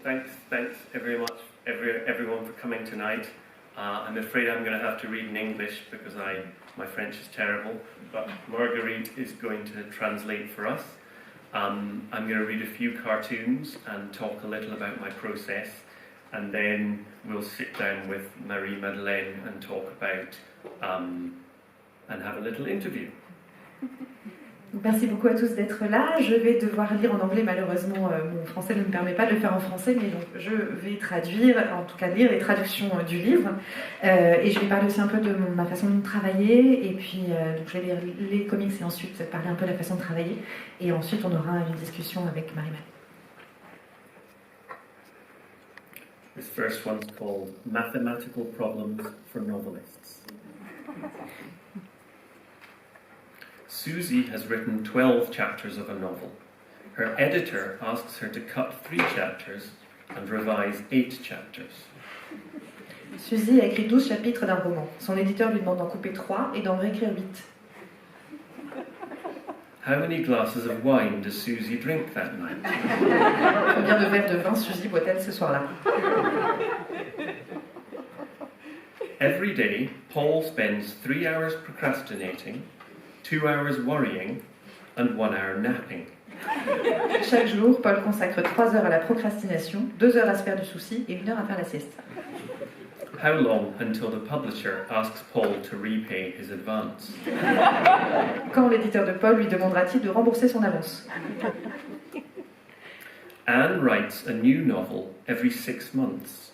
Thanks everyone for coming tonight. I'm afraid I'm going to have to read in English because my French is terrible, but Marguerite is going to translate for us. I'm going to read a few cartoons and talk a little about my process, and then we'll sit down with Marie-Madeleine and talk about and have a little interview. Merci beaucoup à tous d'être là. Je vais devoir lire en anglais, malheureusement mon français ne me permet pas de le faire en français, mais donc je vais traduire, en tout cas lire les traductions du livre, et je vais parler aussi un peu de ma façon de travailler, et puis donc je vais lire les comics et ensuite parler un peu de la façon de travailler, et ensuite on aura une discussion avec Marie-Madeleine. This first one's called Mathematical Problems for Novelists. Susie has written 12 chapters of a novel. Her editor asks her to cut 3 chapters and revise 8 chapters. Susie a écrit 12 chapitres d'un roman. Son éditeur lui demande d'en couper 3 et d'en réécrire 8. How many glasses of wine does Susie drink that night? Combien de verres de vin Susie boit-elle ce soir-là? Every day, Paul spends 3 hours procrastinating, 2 hours worrying, and 1 hour napping. Chaque jour, Paul consacre 3 heures à la procrastination, 2 heures à se faire du souci et 1 heure à faire la sieste. How long until the publisher asks Paul to repay his advance? Quand l'éditeur de Paul lui demandera-t-il de rembourser son avance? Anne writes a new novel every 6 months.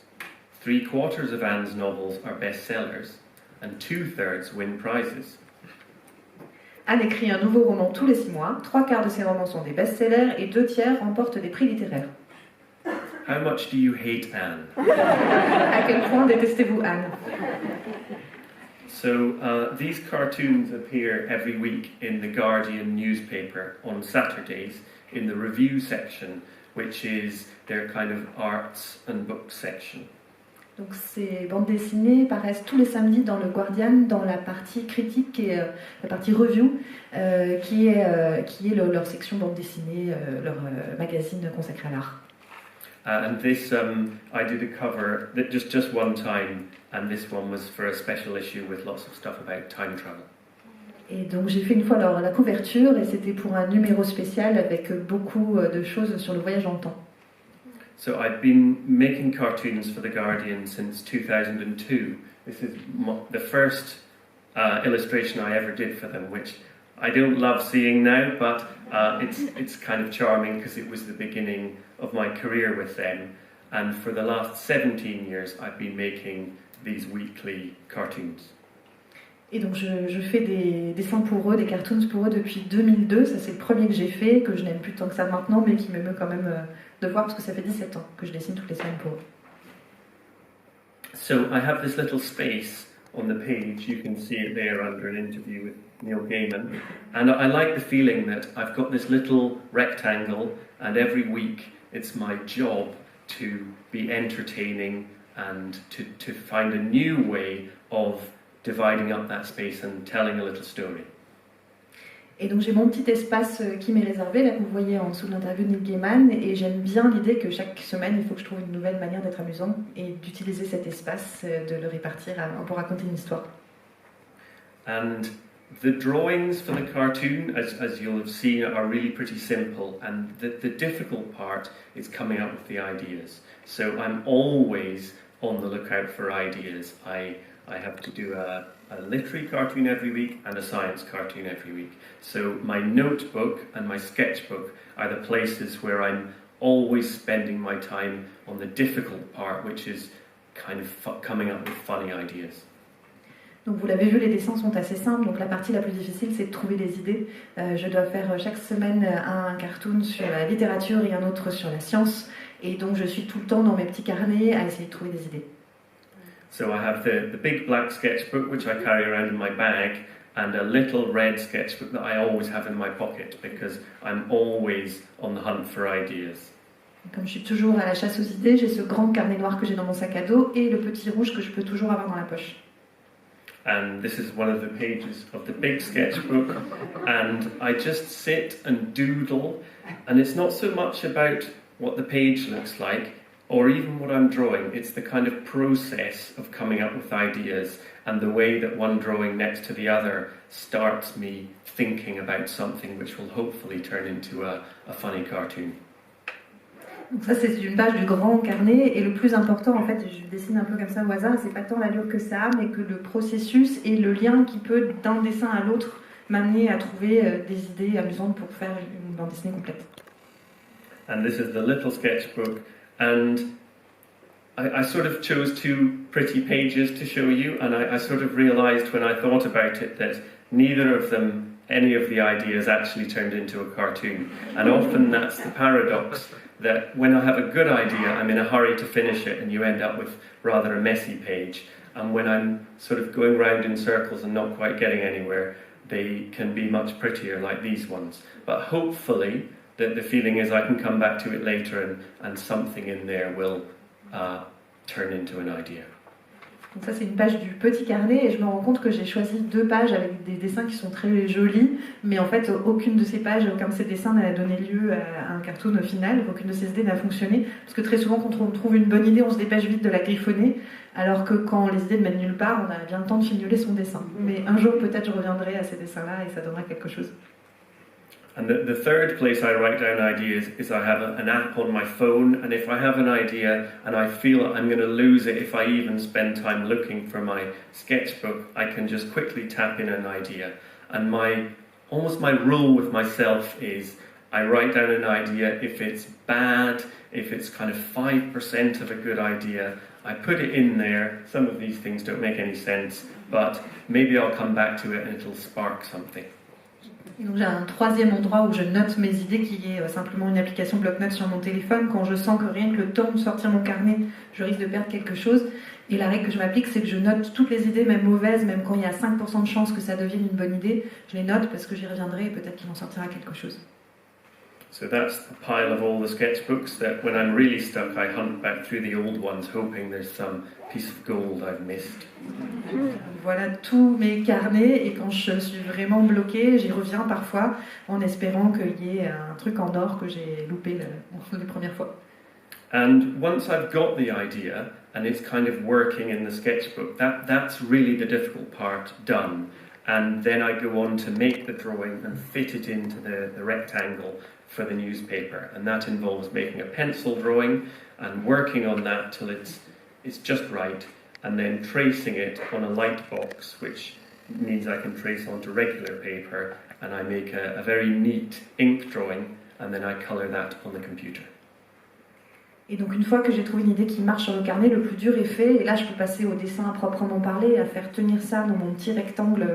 3/4 of Anne's novels are bestsellers, and 2/3 win prizes. Anne écrit un nouveau roman tous les 6 mois, 3/4 de ses romans sont des best-sellers et 2/3 remportent des prix littéraires. How much do you hate Anne? À quel point détestez-vous Anne? So these cartoons appear every week in the Guardian newspaper on Saturdays in the review section, which is their kind of arts and books section. Donc ces bandes dessinées paraissent tous les samedis dans le Guardian, dans la partie critique et la partie review, qui est leur section bande dessinée, leur magazine consacré à l'art. And this, I did a cover that just one time, and this one was for a special issue with lots of stuff about time travel. Et donc j'ai fait une fois la couverture, et c'était pour un numéro spécial avec beaucoup de choses sur le voyage dans le temps. So I've been making cartoons for The Guardian since 2002. This is the first illustration I ever did for them, which I don't love seeing now, but it's kind of charming because it was the beginning of my career with them. And for the last 17 years, I've been making these weekly cartoons. Et donc je fais des dessins pour eux, des cartoons pour eux depuis 2002. Ça c'est le premier que j'ai fait, que je n'aime plus tant que ça maintenant, mais qui m'émeut quand même de voir parce que ça fait 17 ans que je dessine toutes les semaines pour eux. So I have this little space on the page, you can see it there under an interview with Neil Gaiman, and I like the feeling that I've got this little rectangle, and every week it's my job to be entertaining and to find a new way of dividing up that space and telling a little story. Et donc j'ai mon petit espace qui m'est réservé, là que vous voyez en dessous de l'interview de Neil Gaiman, et j'aime bien l'idée que chaque semaine il faut que je trouve une nouvelle manière d'être amusant et d'utiliser cet espace, de le répartir pour raconter une histoire. And the drawings for the cartoon, as you'll have seen, are really pretty simple, and the difficult part is coming up with the ideas. So I'm always on the lookout for ideas. I have to do a literary cartoon every week and a science cartoon every week. So my notebook and my sketchbook are the places where I'm always spending my time on the difficult part, which is kind of coming up with funny ideas. Donc vous l'avez vu, les dessins sont assez simples, donc la partie la plus difficile c'est de trouver des idées. Je dois faire chaque semaine un cartoon sur la littérature et un autre sur la science, et donc je suis tout le temps dans mes petits carnets à essayer de trouver des idées. So I have the big black sketchbook which I carry around in my bag, and a little red sketchbook that I always have in my pocket because I'm always on the hunt for ideas. Comme je suis toujours à la chasse aux idées, j'ai ce grand carnet noir que j'ai dans mon sac à dos et le petit rouge que je peux toujours avoir dans la poche. And this is one of the pages of the big sketchbook, and I just sit and doodle, and it's not so much about what the page looks like, or even what I'm drawing. It's the kind of process of coming up with ideas and the way that one drawing next to the other starts me thinking about something which will hopefully turn into a funny cartoon. Donc ça c'est une page du grand carnet et le plus important en fait, je dessine un peu comme ça au hasard, c'est pas tant l'allure que ça a mais que le processus et le lien qui peut d'un dessin à l'autre m'amener à trouver des idées amusantes pour faire une bande dessinée complète. And this is the little sketchbook, and I sort of chose 2 pretty pages to show you, and I sort of realised when I thought about it that neither of them, any of the ideas actually turned into a cartoon. And often that's the paradox, that when I have a good idea, I'm in a hurry to finish it, and you end up with rather a messy page. And when I'm sort of going round in circles and not quite getting anywhere, they can be much prettier like these ones. But hopefully, the feeling is I can come back to it later and something in there will turn into an idea. Donc ça c'est une page du petit carnet et je me rends compte que j'ai choisi 2 pages avec des dessins qui sont très jolis, mais en fait aucune de ces pages, aucun de ces dessins n'a donné lieu à un cartoon au final, aucune de ces idées n'a fonctionné, parce que très souvent quand on trouve une bonne idée on se dépêche vite de la griffonner, alors que quand les idées ne mènent nulle part on a bien le temps de fignoler son dessin. Mais un jour peut-être je reviendrai à ces dessins-là et ça donnera quelque chose. And the third place I write down ideas is I have an app on my phone, and if I have an idea and I feel I'm going to lose it if I even spend time looking for my sketchbook, I can just quickly tap in an idea. And almost my rule with myself is I write down an idea. If it's bad, if it's kind of 5% of a good idea, I put it in there. Some of these things don't make any sense, but maybe I'll come back to it and it'll spark something. Donc j'ai un 3e endroit où je note mes idées qui est simplement une application bloc-notes sur mon téléphone. Quand je sens que rien que le temps de sortir mon carnet, je risque de perdre quelque chose. Et la règle que je m'applique, c'est que je note toutes les idées, même mauvaises, même quand il y a 5% de chance que ça devienne une bonne idée. Je les note parce que j'y reviendrai et peut-être qu'il en sortira quelque chose. So that's the pile of all the sketchbooks that when I'm really stuck, I hunt back through the old ones, hoping there's some piece of gold I've missed. Voilà tous mes carnets et quand je suis vraiment bloquée, j'y reviens parfois en espérant qu'il y ait un truc en or que j'ai loupé les premières fois. And once I've got the idea and it's kind of working in the sketchbook, that's really the difficult part done. And then I go on to make the drawing and fit it into the rectangle for the newspaper, and that involves making a pencil drawing and working on that till it's just right, and then tracing it on a light box, which means I can trace onto regular paper, and I make a very neat ink drawing, and then I colour that on the computer. Et donc une fois que j'ai trouvé une idée qui marche sur le carnet, le plus dur est fait, et là je peux passer au dessin à proprement parler, à faire tenir ça dans mon petit rectangle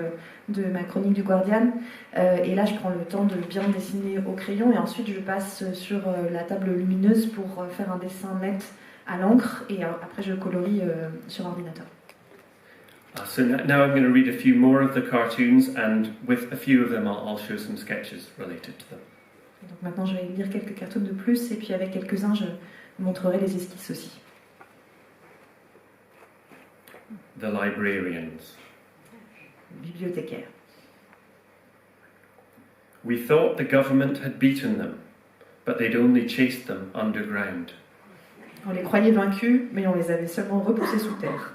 de ma chronique du Guardian, et là je prends le temps de bien dessiner au crayon, et ensuite je passe sur la table lumineuse pour faire un dessin net à l'encre, et après je colorie sur ordinateur. So now I'm going to read a few more of the cartoons, and with a few of them I'll show some sketches related to them. Et donc maintenant je vais lire quelques cartoons de plus, et puis avec quelques-uns je montrerai les esquisses aussi. The Librarians. Bibliothécaires. We thought the government had beaten them, but they'd only chased them underground. On les croyait vaincus, mais on les avait seulement repoussés sous terre.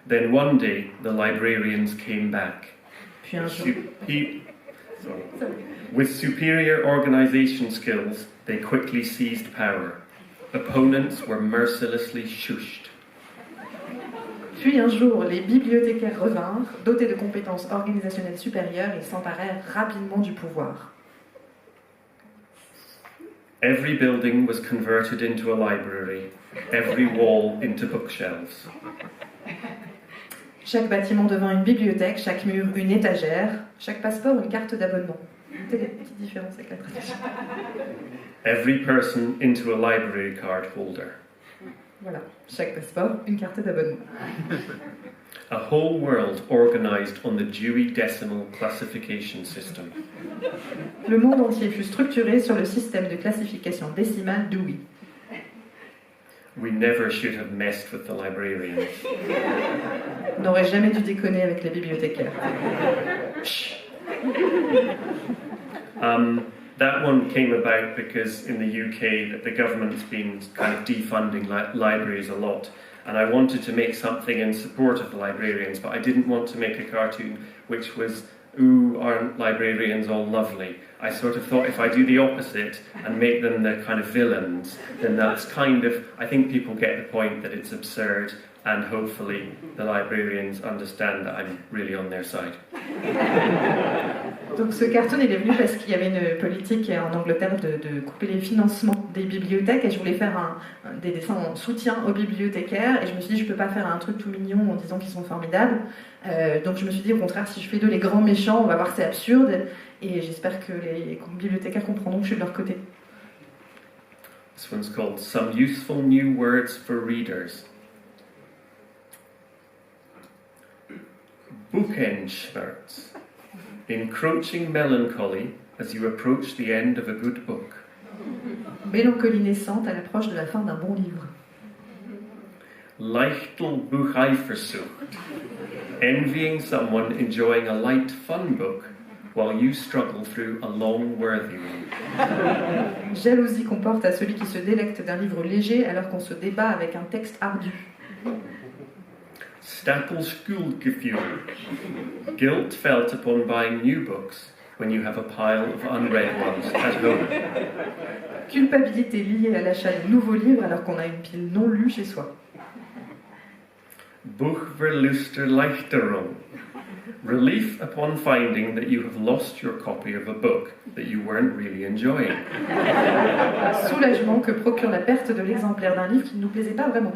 Then one day the librarians came back. Puis un jour... With superior organisation skills, they quickly seized power. Opponents were mercilessly shushed. Puis un jour, les bibliothécaires revinrent, dotés de compétences organisationnelles supérieures, et s'emparèrent rapidement du pouvoir. Every building was converted into a library, every wall into bookshelves. Chaque bâtiment devint une bibliothèque, chaque mur une étagère, chaque passeport une carte d'abonnement. Notez les petites différences avec la traduction. Every person into a library card holder. Voilà, chaque passeport une carte d'abonnement. A whole world organised on the Dewey Decimal Classification System. Le monde entier fut structuré sur le système de classification décimale Dewey. We never should have messed with the librarians. On n'aurait jamais dû déconner avec les bibliothécaires. That one came about because in the UK the government's been kind of defunding libraries a lot, and I wanted to make something in support of the librarians, but I didn't want to make a cartoon which was, ooh, aren't librarians all lovely? I sort of thought if I do the opposite and make them the kind of villains, then that's kind of, I think people get the point that it's absurd, and hopefully the librarians understand that I'm really on their side. Donc ce cartoon il est venu parce qu'il y avait une politique en Angleterre de couper les financements des bibliothéques, et je voulais faire des dessins en soutien aux bibliothécaires, et je me suis dit je peux pas faire un truc tout mignon en disant qu'ils sont formidables, donc je me suis dit au contraire si je fais d'eux les grands méchants on va voir c'est absurde, et j'espère que les bibliothécaires comprendront que je suis de leur côté. This one's called Some Useful New Words for Readers. Bookendschmerz. Encroaching melancholy as you approach the end of a good book. Mélancolie naissante à l'approche de la fin d'un bon livre. Leichtelbucheifersucht. Envying someone enjoying a light, fun book while you struggle through a long, worthy one. Jalousie qu'on porte à celui qui se délecte d'un livre léger alors qu'on se débat avec un texte ardu. Stapelschuldgefühl. Guilt felt upon buying new books when you have a pile of unread ones at home. Culpabilité liée à l'achat de nouveaux livres alors qu'on a une pile non lue chez soi. Buchverlusterleichterung. Relief upon finding that you have lost your copy of a book that you weren't really enjoying. Soulagement que procure la perte de l'exemplaire d'un livre qui ne nous plaisait pas vraiment.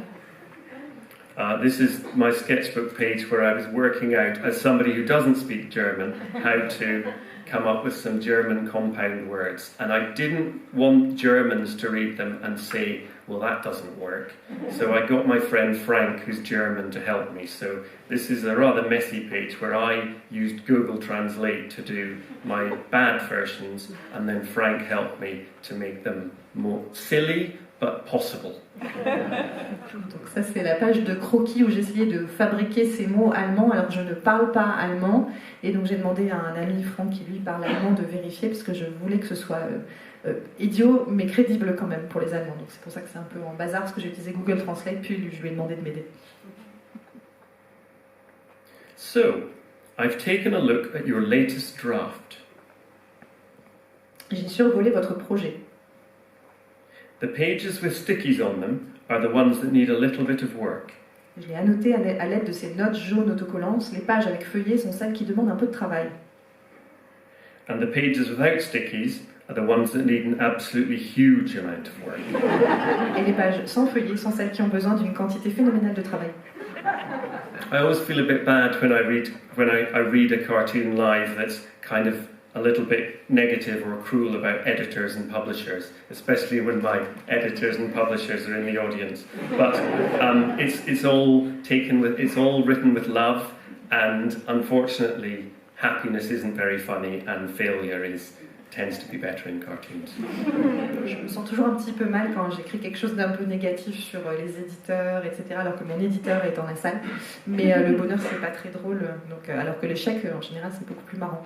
This is my sketchbook page where I was working out, as somebody who doesn't speak German, how to come up with some German compound words. And I didn't want Germans to read them and say, well, that doesn't work. So I got my friend Frank, who's German, to help me. So this is a rather messy page where I used Google Translate to do my bad versions, and then Frank helped me to make them more silly, but possible. Donc ça c'est la page de croquis où j'essayais de fabriquer ces mots allemands alors que je ne parle pas allemand, et donc j'ai demandé à un ami Franck qui lui parle allemand de vérifier parce que je voulais que ce soit idiot mais crédible quand même pour les Allemands, donc c'est pour ça que c'est un peu en bazar parce que j'ai utilisé Google Translate puis je lui ai demandé de m'aider. So, I've taken a look at your latest draft. J'ai survolé votre projet. The pages with stickies on them are the ones that need a little bit of work. Je l'ai annoté à l'aide de ces notes jaunes autocollantes. Les pages avec feuillets sont celles qui demandent un peu de travail. And the pages without stickies are the ones that need an absolutely huge amount of work. Et les pages sans feuillets sont celles qui ont besoin d'une quantité phénoménale de travail. I always feel a bit bad when I read a cartoon live that's kind of a little bit negative or cruel about editors and publishers, especially when my editors and publishers are in the audience. But it's all written with love, and unfortunately, happiness isn't very funny, and failure tends to be better in cartoons. Je me sens toujours un petit peu mal quand j'écris quelque chose d'un peu négatif sur les éditeurs, etc., alors que mon éditeur est dans la salle. Mais le bonheur, c'est pas très drôle, donc, alors que l'échec, en général, c'est beaucoup plus marrant.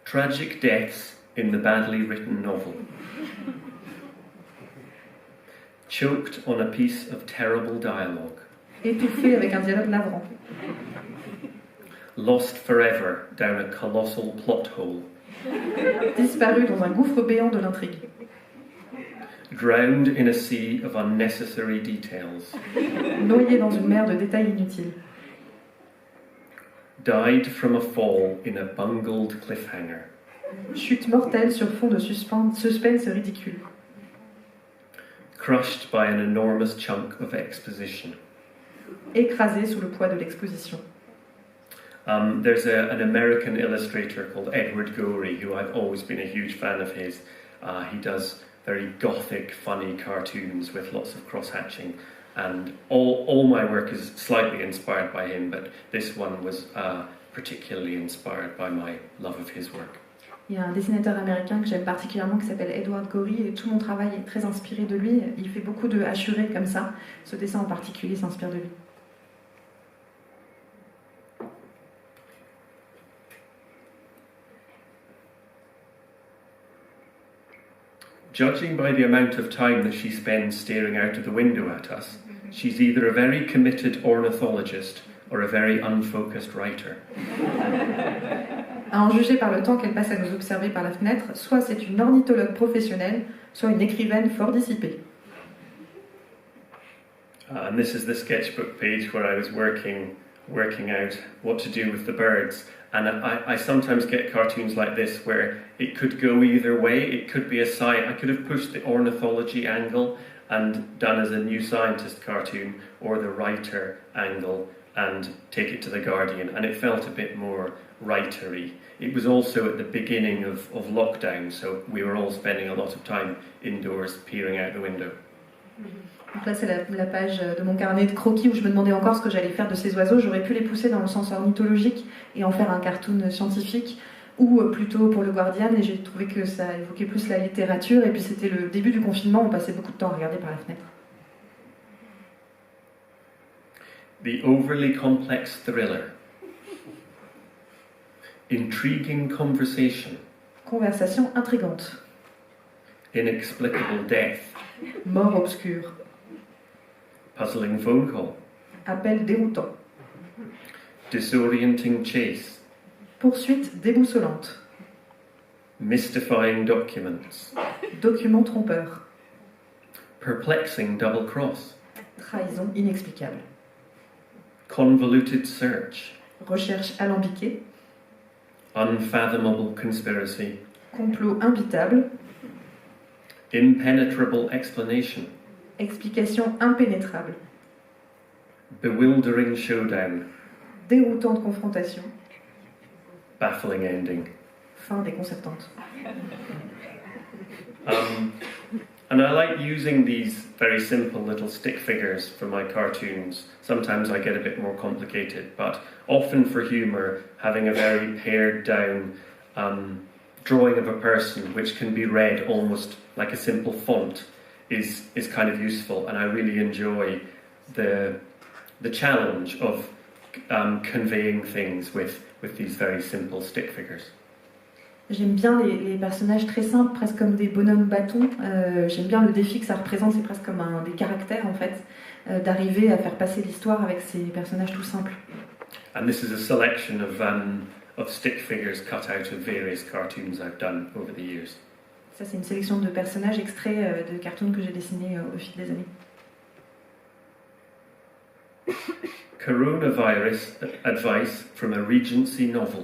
Tragic deaths in the badly written novel. Choked on a piece of terrible dialogue. Étouffé avec un dialogue navrant. Lost forever down a colossal plot hole. Disparu dans un gouffre béant de l'intrigue. Drowned in a sea of unnecessary details. Noyé dans une mer de détails inutiles. Died from a fall in a bungled cliffhanger. Chute mortelle sur fond de suspense ridicule. Crushed by an enormous chunk of exposition. Écrasé sous le poids de l'exposition. There's an American illustrator called Edward Gorey, who I've always been a huge fan of his. He does very gothic, funny cartoons with lots of cross-hatching. And all my work is slightly inspired by him, but this one was particularly inspired by my love of his work. Il y a un dessinateur américain que j'aime particulièrement qui s'appelle Edward Gorey, et tout mon travail est très inspiré de lui. Il fait beaucoup de hachurés comme ça. Ce dessin en particulier s'inspire de lui. judging by the amount of time that she spends staring out of the window at us, she's either a very committed ornithologist or a very unfocused writer. À en juger par le temps qu'elle passe à nous observer par la fenêtre, soit c'est une ornithologue professionnelle, soit une écrivaine fort dissipée. And this is the sketchbook page where I was working out what to do with the birds. And I sometimes get cartoons like this where it could go either way. It could be a science. I could have pushed the ornithology angle and done as a New Scientist cartoon, or the writer angle and take it to the Guardian. And it felt a bit more writery. It was also at the beginning of lockdown, so we were all spending a lot of time indoors peering out the window. Donc là, c'est la page de mon carnet de croquis où je me demandais encore ce que j'allais faire de ces oiseaux. J'aurais pu les pousser dans le sens ornithologique et en faire un cartoon scientifique, ou plutôt pour le Guardian, et j'ai trouvé que ça évoquait plus la littérature. Et puis c'était le début du confinement, on passait beaucoup de temps à regarder par la fenêtre. The overly complex thriller. Intriguing conversation. Conversation intrigante. Inexplicable death. Mort obscure. Puzzling phone call. Appel déroutant. Disorienting chase. Poursuite déboussolante. Mystifying documents. Document trompeur. Perplexing double cross. Trahison inexplicable. Convoluted search. Recherche alambiquée. Unfathomable conspiracy. Complot imbitable. Impenetrable explanation. Explication impénétrable. Bewildering showdown. Déroutante confrontation. Baffling ending. Fin déconcertante. And I like using these very simple little stick figures for my cartoons. Sometimes I get a bit more complicated, but often for humour, having a very pared down drawing of a person which can be read almost like a simple font is kind of useful, and I really enjoy the challenge of conveying things with these very simple stick figures. J'aime bien les personnages très simples, presque comme des bonhommes bâtons. J'aime bien le défi que ça représente, c'est presque comme des caractères en fait, d'arriver à faire passer l'histoire avec ces personnages tout simples. And this is a selection of stick figures cut out of various cartoons I've done over the years. Ça, c'est une sélection de personnages extraits de cartoons que j'ai dessinés au fil des années. Coronavirus advice from a Regency novel.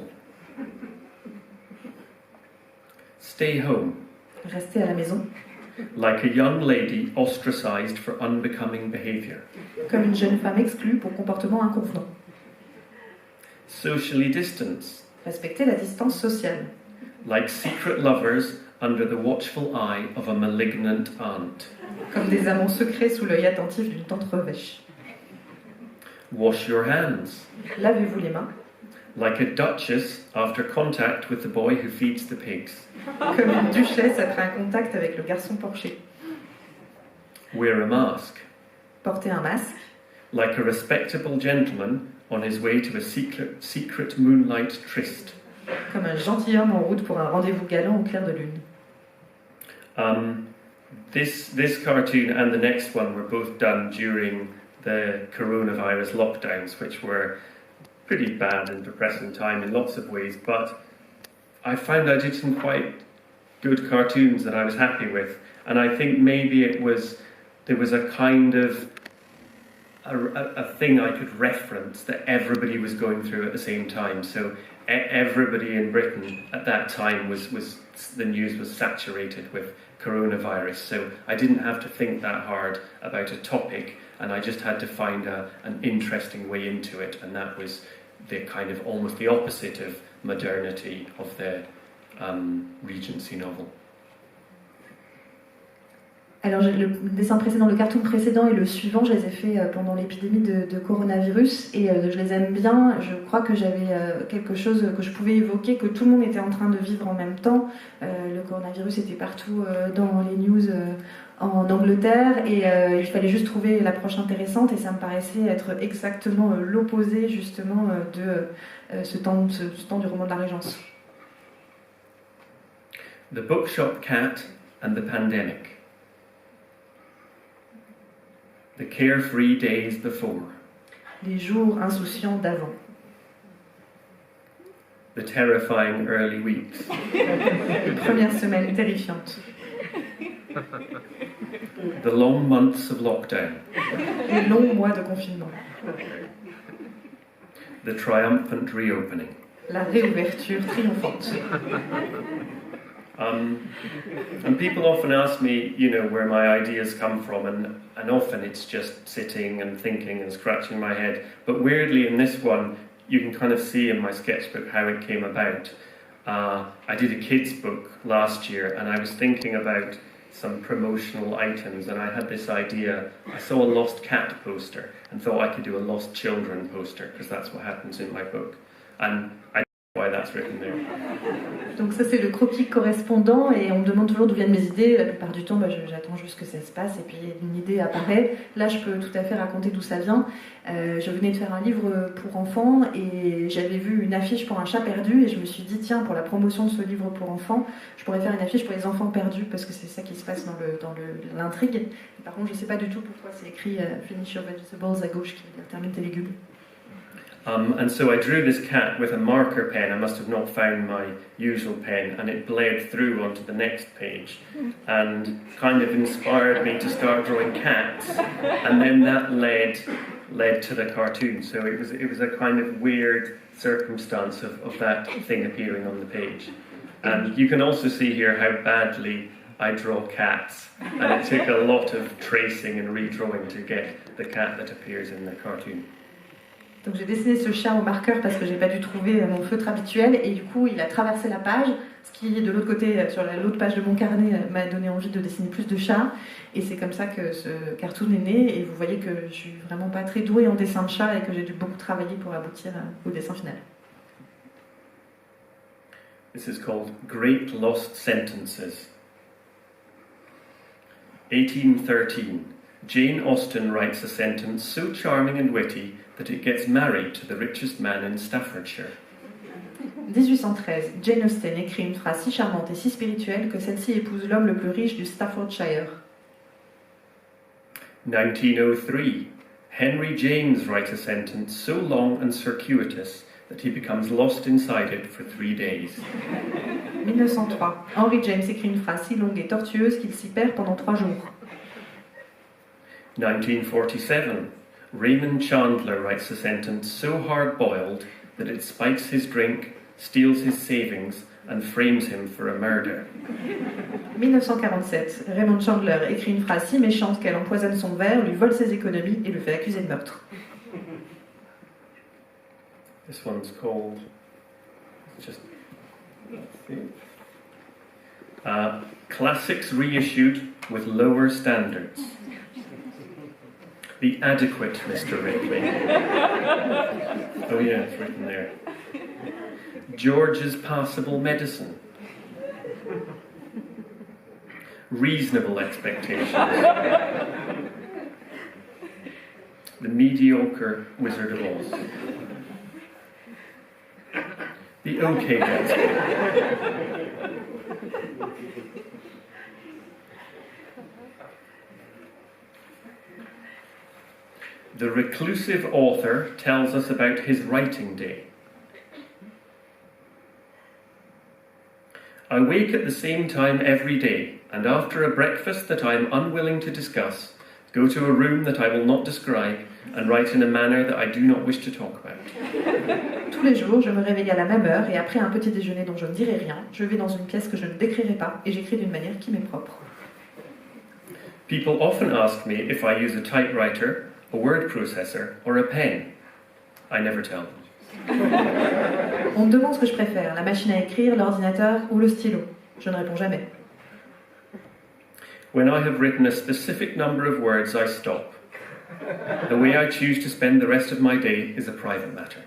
Stay home. Rester à la maison. Like a young lady ostracized for unbecoming behavior. Comme une jeune femme exclue pour comportement inconvenant. Socially distance. Respecter la distance sociale. Like secret lovers under the watchful eye of a malignant aunt. Comme des amants secrets sous l'œil attentif d'une tante revêche. Wash your hands. Lavez-vous les mains. Like a duchess after contact with the boy who feeds the pigs. Comme une duchesse après un contact avec le garçon porché. Wear a mask. Porter un masque. Like a respectable gentleman on his way to a secret moonlight tryst. Comme un gentilhomme en route pour un rendez-vous galant au clair de lune. This cartoon and the next one were both done during the coronavirus lockdowns, which were pretty bad and depressing time in lots of ways, but I found I did some quite good cartoons that I was happy with, and I think maybe there was a kind of a thing I could reference that everybody was going through at the same time. So everybody in Britain at that time was the news was saturated with coronavirus, so I didn't have to think that hard about a topic, and I just had to find an interesting way into it, and that was the kind of almost the opposite of modernity of the Regency novel. Alors le dessin précédent, le cartoon précédent et le suivant, je les ai faits pendant l'épidémie de coronavirus, et je les aime bien. Je crois que j'avais quelque chose que je pouvais évoquer, que tout le monde était en train de vivre en même temps. Le coronavirus était partout dans les news en Angleterre, et il fallait juste trouver l'approche intéressante, et ça me paraissait être exactement l'opposé justement de ce temps du roman de la Régence. The bookshop cat and the pandemic. The carefree days before. Les jours insouciants d'avant. The terrifying early weeks. Les premières semaines terrifiantes. The long months of lockdown. Les longs mois de confinement. The triumphant reopening. La réouverture triomphante. And people often ask me, where my ideas come from, and often it's just sitting and thinking and scratching my head. But weirdly, in this one, you can kind of see in my sketchbook how it came about. I did a kids' book last year, and I was thinking about some promotional items, and I had this idea. I saw a lost cat poster and thought I could do a lost children poster, because that's what happens in my book. And I don't know why that's written there. Donc ça c'est le croquis correspondant, et on me demande toujours d'où viennent mes idées. La plupart du temps, j'attends juste que ça se passe et puis une idée apparaît. Là je peux tout à fait raconter d'où ça vient. Je venais de faire un livre pour enfants et j'avais vu une affiche pour un chat perdu, et je me suis dit tiens, pour la promotion de ce livre pour enfants, je pourrais faire une affiche pour les enfants perdus, parce que c'est ça qui se passe dans l'intrigue. Par contre je ne sais pas du tout pourquoi c'est écrit Finish your vegetables à gauche, qui veut dire termine tes légumes. And so I drew this cat with a marker pen. I must have not found my usual pen, and it bled through onto the next page and kind of inspired me to start drawing cats, and then that led to the cartoon. So it was a kind of weird circumstance of that thing appearing on the page. And you can also see here how badly I draw cats, and it took a lot of tracing and redrawing to get the cat that appears in the cartoon. Donc j'ai dessiné ce chat au marqueur parce que j'ai pas dû trouver mon feutre habituel, et du coup il a traversé la page, ce qui de l'autre côté, sur l'autre page de mon carnet, m'a donné envie de dessiner plus de chats, et c'est comme ça que ce cartoon est né. Et vous voyez que je suis vraiment pas très douée en dessin de chat et que j'ai dû beaucoup travailler pour aboutir au dessin final. This is called Great Lost Sentences. 1813. Jane Austen writes a sentence so charming and witty that it gets married to the richest man in Staffordshire. 1813. Jane Austen écrit une phrase si charmante et si spirituelle que celle-ci épouse l'homme le plus riche du Staffordshire. 1903. Henry James writes a sentence so long and circuitous that he becomes lost inside it for 3 days. 1903. Henry James écrit une phrase si longue et tortueuse qu'il s'y perd pendant 3 jours. 1947. Raymond Chandler writes a sentence so hard-boiled that it spikes his drink, steals his savings, and frames him for a murder. 1947. Raymond Chandler écrit une phrase si méchante qu'elle empoisonne son verre, lui vole ses économies et le fait accuser de meurtre. This one's called Classics Reissued with Lower Standards. The Adequate Mr. Ripley. Oh yeah, it's written there. George's Passable Medicine. Reasonable Expectations. The Mediocre Wizard of Oz. The OK Gatsby. The reclusive author tells us about his writing day. I wake at the same time every day, and after a breakfast that I am unwilling to discuss, go to a room that I will not describe, and write in a manner that I do not wish to talk about. Tous les jours, je me réveille à la même heure, et après un petit déjeuner dont je ne dirai rien, je vais dans une pièce que je ne décrirai pas, et j'écris d'une manière qui m'est propre. People often ask me if I use a typewriter, a word processor, or a pen. I never tell them. On me demande ce que je préfère, la machine à écrire, l'ordinateur ou le stylo. Je ne réponds jamais. When I have written a specific number of words, I stop. The way I choose to spend the rest of my day is a private matter.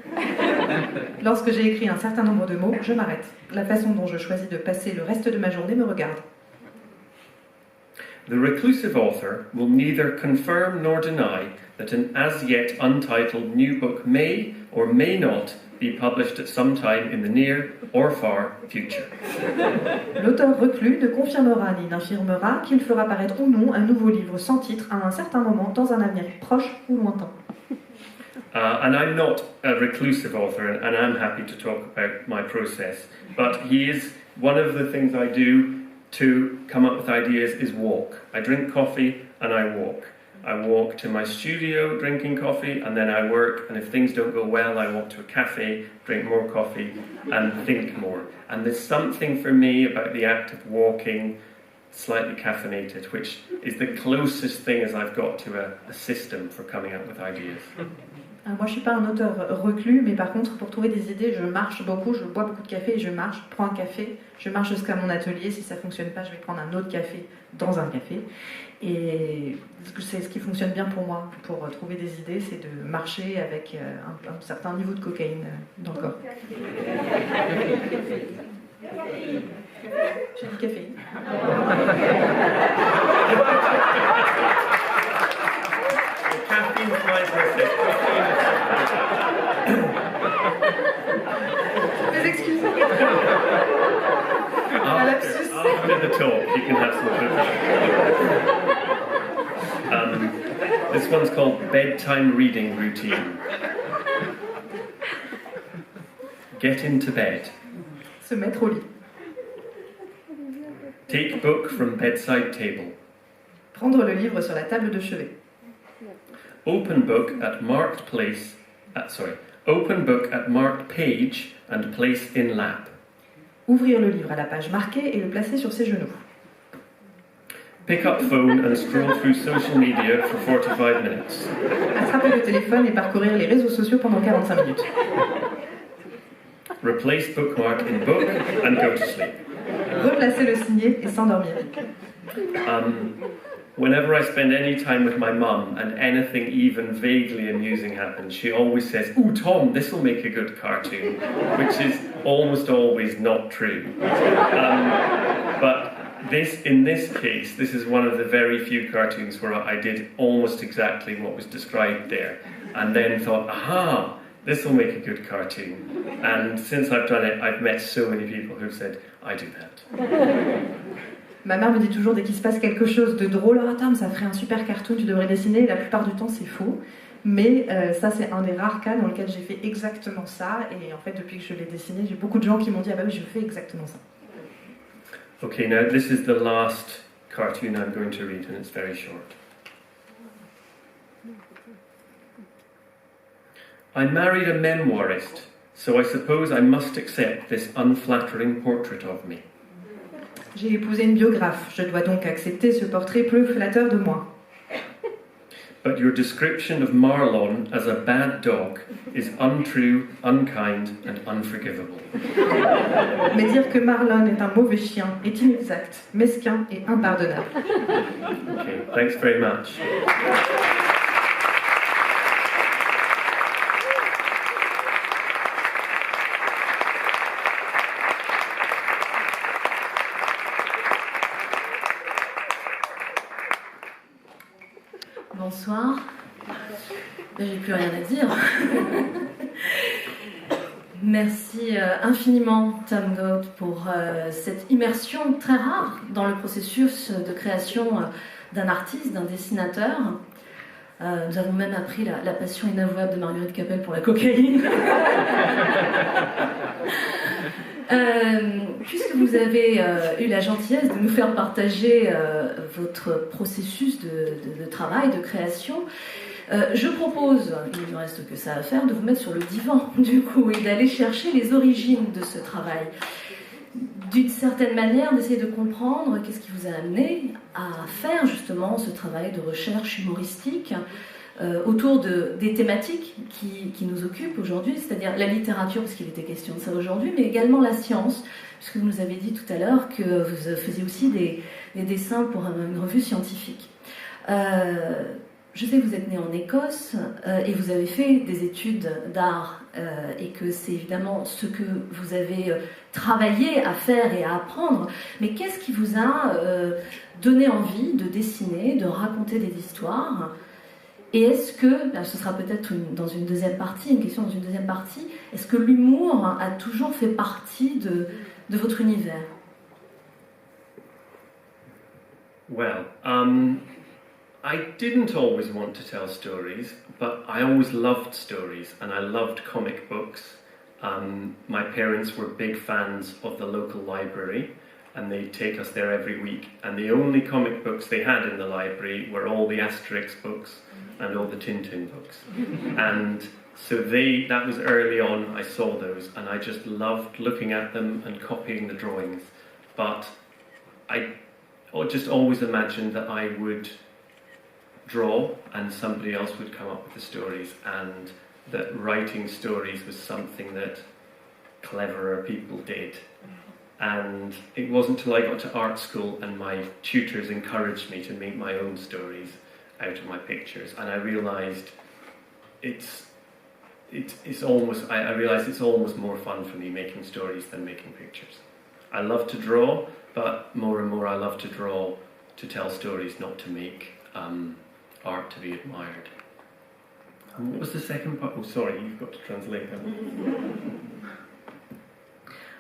Lorsque j'ai écrit un certain nombre de mots, je m'arrête. La façon dont je choisis de passer le reste de ma journée me regarde. The reclusive author will neither confirm nor deny that an as yet untitled new book may or may not be published at some time in the near or far future. L'auteur reclus ne confirmera ni n'infirmera qu'il fera paraître ou non un nouveau livre sans titre à un certain moment dans un avenir proche ou lointain. And I'm not a reclusive author, and I'm happy to talk about my process, but he is one of the things I do to come up with ideas is walk. I drink coffee and I walk. I walk to my studio drinking coffee and then I work, and if things don't go well I walk to a cafe, drink more coffee and think more. And there's something for me about the act of walking, slightly caffeinated, which is the closest thing as I've got to a system for coming up with ideas. Moi, je ne suis pas un auteur reclus, mais par contre, pour trouver des idées, je marche beaucoup, je bois beaucoup de café et je marche, je prends un café, je marche jusqu'à mon atelier. Si ça ne fonctionne pas, je vais prendre un autre café dans un café. Et c'est ce qui fonctionne bien pour moi, pour trouver des idées, c'est de marcher avec un certain niveau de cocaïne dans le corps. J'ai dit caféine. Mes excuses. After the talk, you can have some food. This one's called bedtime reading routine. Get into bed. Se mettre au lit. Take book from bedside table. Prendre le livre sur la table de chevet. Open book at marked place. Open book at marked page and place in lap. Ouvrir le livre à la page marquée et le placer sur ses genoux. Pick up phone and scroll through social media for 45 minutes. Attraper le téléphone et parcourir les réseaux sociaux pendant 45 minutes. Replace bookmark in book and go to sleep. Replacer le signet et s'endormir. Whenever I spend any time with my mum and anything even vaguely amusing happens, she always says, "Ooh, Tom, this will make a good cartoon," which is almost always not true. But in this case, this is one of the very few cartoons where I did almost exactly what was described there, and then thought, aha, this will make a good cartoon. And since I've done it, I've met so many people who've said, I do that. Ma mère me dit toujours, dès qu'il se passe quelque chose de drôle, ah Tom, ça ferait un super cartoon, tu devrais dessiner. Et la plupart du temps, c'est faux. Mais ça, c'est un des rares cas dans lequel j'ai fait exactement ça. Et en fait, depuis que je l'ai dessiné, j'ai beaucoup de gens qui m'ont dit, ah bah oui, je fais exactement ça. Okay, now this is the last cartoon I'm going to read, and it's very short. I married a memoirist, so I suppose I must accept this unflattering portrait of me. J'ai épousé une biographe, je dois donc accepter ce portrait peu flatteur de moi. But your description of Marlon as a bad dog is untrue, unkind and unforgivable. Mais dire que Marlon est un mauvais chien est inexact, mesquin et impardonnable. Okay, thanks very much. Bonsoir. J'ai plus rien à dire. Merci infiniment Tom Gauld pour cette immersion très rare dans le processus de création d'un artiste, d'un dessinateur. Nous avons même appris la passion inavouable de Marguerite Capelle pour la cocaïne. Puisque vous avez eu la gentillesse de nous faire partager votre processus de travail, de création, je propose, il ne reste que ça à faire, de vous mettre sur le divan du coup et d'aller chercher les origines de ce travail. D'une certaine manière, d'essayer de comprendre qu'est-ce qui vous a amené à faire justement ce travail de recherche humoristique autour des thématiques qui nous occupent aujourd'hui, c'est-à-dire la littérature, parce qu'il était question de ça aujourd'hui, mais également la science, puisque vous nous avez dit tout à l'heure que vous faisiez aussi des dessins pour une revue scientifique. Je sais que vous êtes né en Écosse et vous avez fait des études d'art et que c'est évidemment ce que vous avez travaillé à faire et à apprendre, mais qu'est-ce qui vous a donné envie de dessiner, de raconter des histoires ? Et est-ce que, ce sera peut-être dans une deuxième partie, une question dans une deuxième partie, est-ce que l'humour a toujours fait partie de votre univers? Well, I didn't always want to tell stories, but I always loved stories and I loved comic books. My parents were big fans of the local library and they'd take us there every week, and the only comic books they had in the library were all the Asterix books and all the Tintin books. And so that was early on, I saw those and I just loved looking at them and copying the drawings. But I just always imagined that I would draw and somebody else would come up with the stories, and that writing stories was something that cleverer people did. And it wasn't until I got to art school and my tutors encouraged me to make my own stories out of my pictures, and I realised it's almost more fun for me making stories than making pictures. I love to draw, but more and more I love to draw to tell stories, not to make art to be admired. And what was the second part? Oh, sorry, you've got to translate that.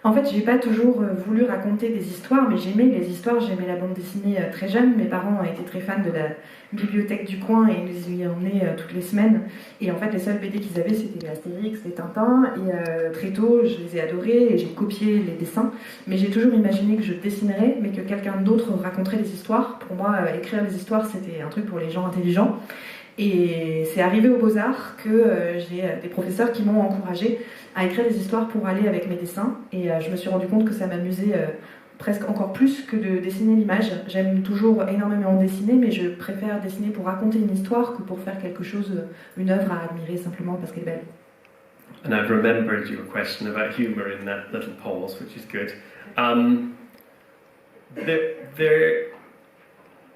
En fait, j'ai pas toujours voulu raconter des histoires, mais j'aimais les histoires, j'aimais la bande dessinée très jeune. Mes parents étaient très fans de la bibliothèque du coin et ils nous y emmenaient toutes les semaines. Et en fait, les seuls BD qu'ils avaient, c'était les Astérix, les Tintin. Et très tôt, je les ai adorés et j'ai copié les dessins. Mais j'ai toujours imaginé que je dessinerais, mais que quelqu'un d'autre raconterait les histoires. Pour moi, écrire les histoires, c'était un truc pour les gens intelligents. Et c'est arrivé aux Beaux-Arts que j'ai des professeurs qui m'ont encouragée à écrire des histoires pour aller avec mes dessins. Et je me suis rendu compte que ça m'amusait presque encore plus que de dessiner l'image. J'aime toujours énormément dessiner, mais je préfère dessiner pour raconter une histoire que pour faire quelque chose, une œuvre à admirer simplement parce qu'elle est belle. And I've remembered your question about humour in that little pause, which is good.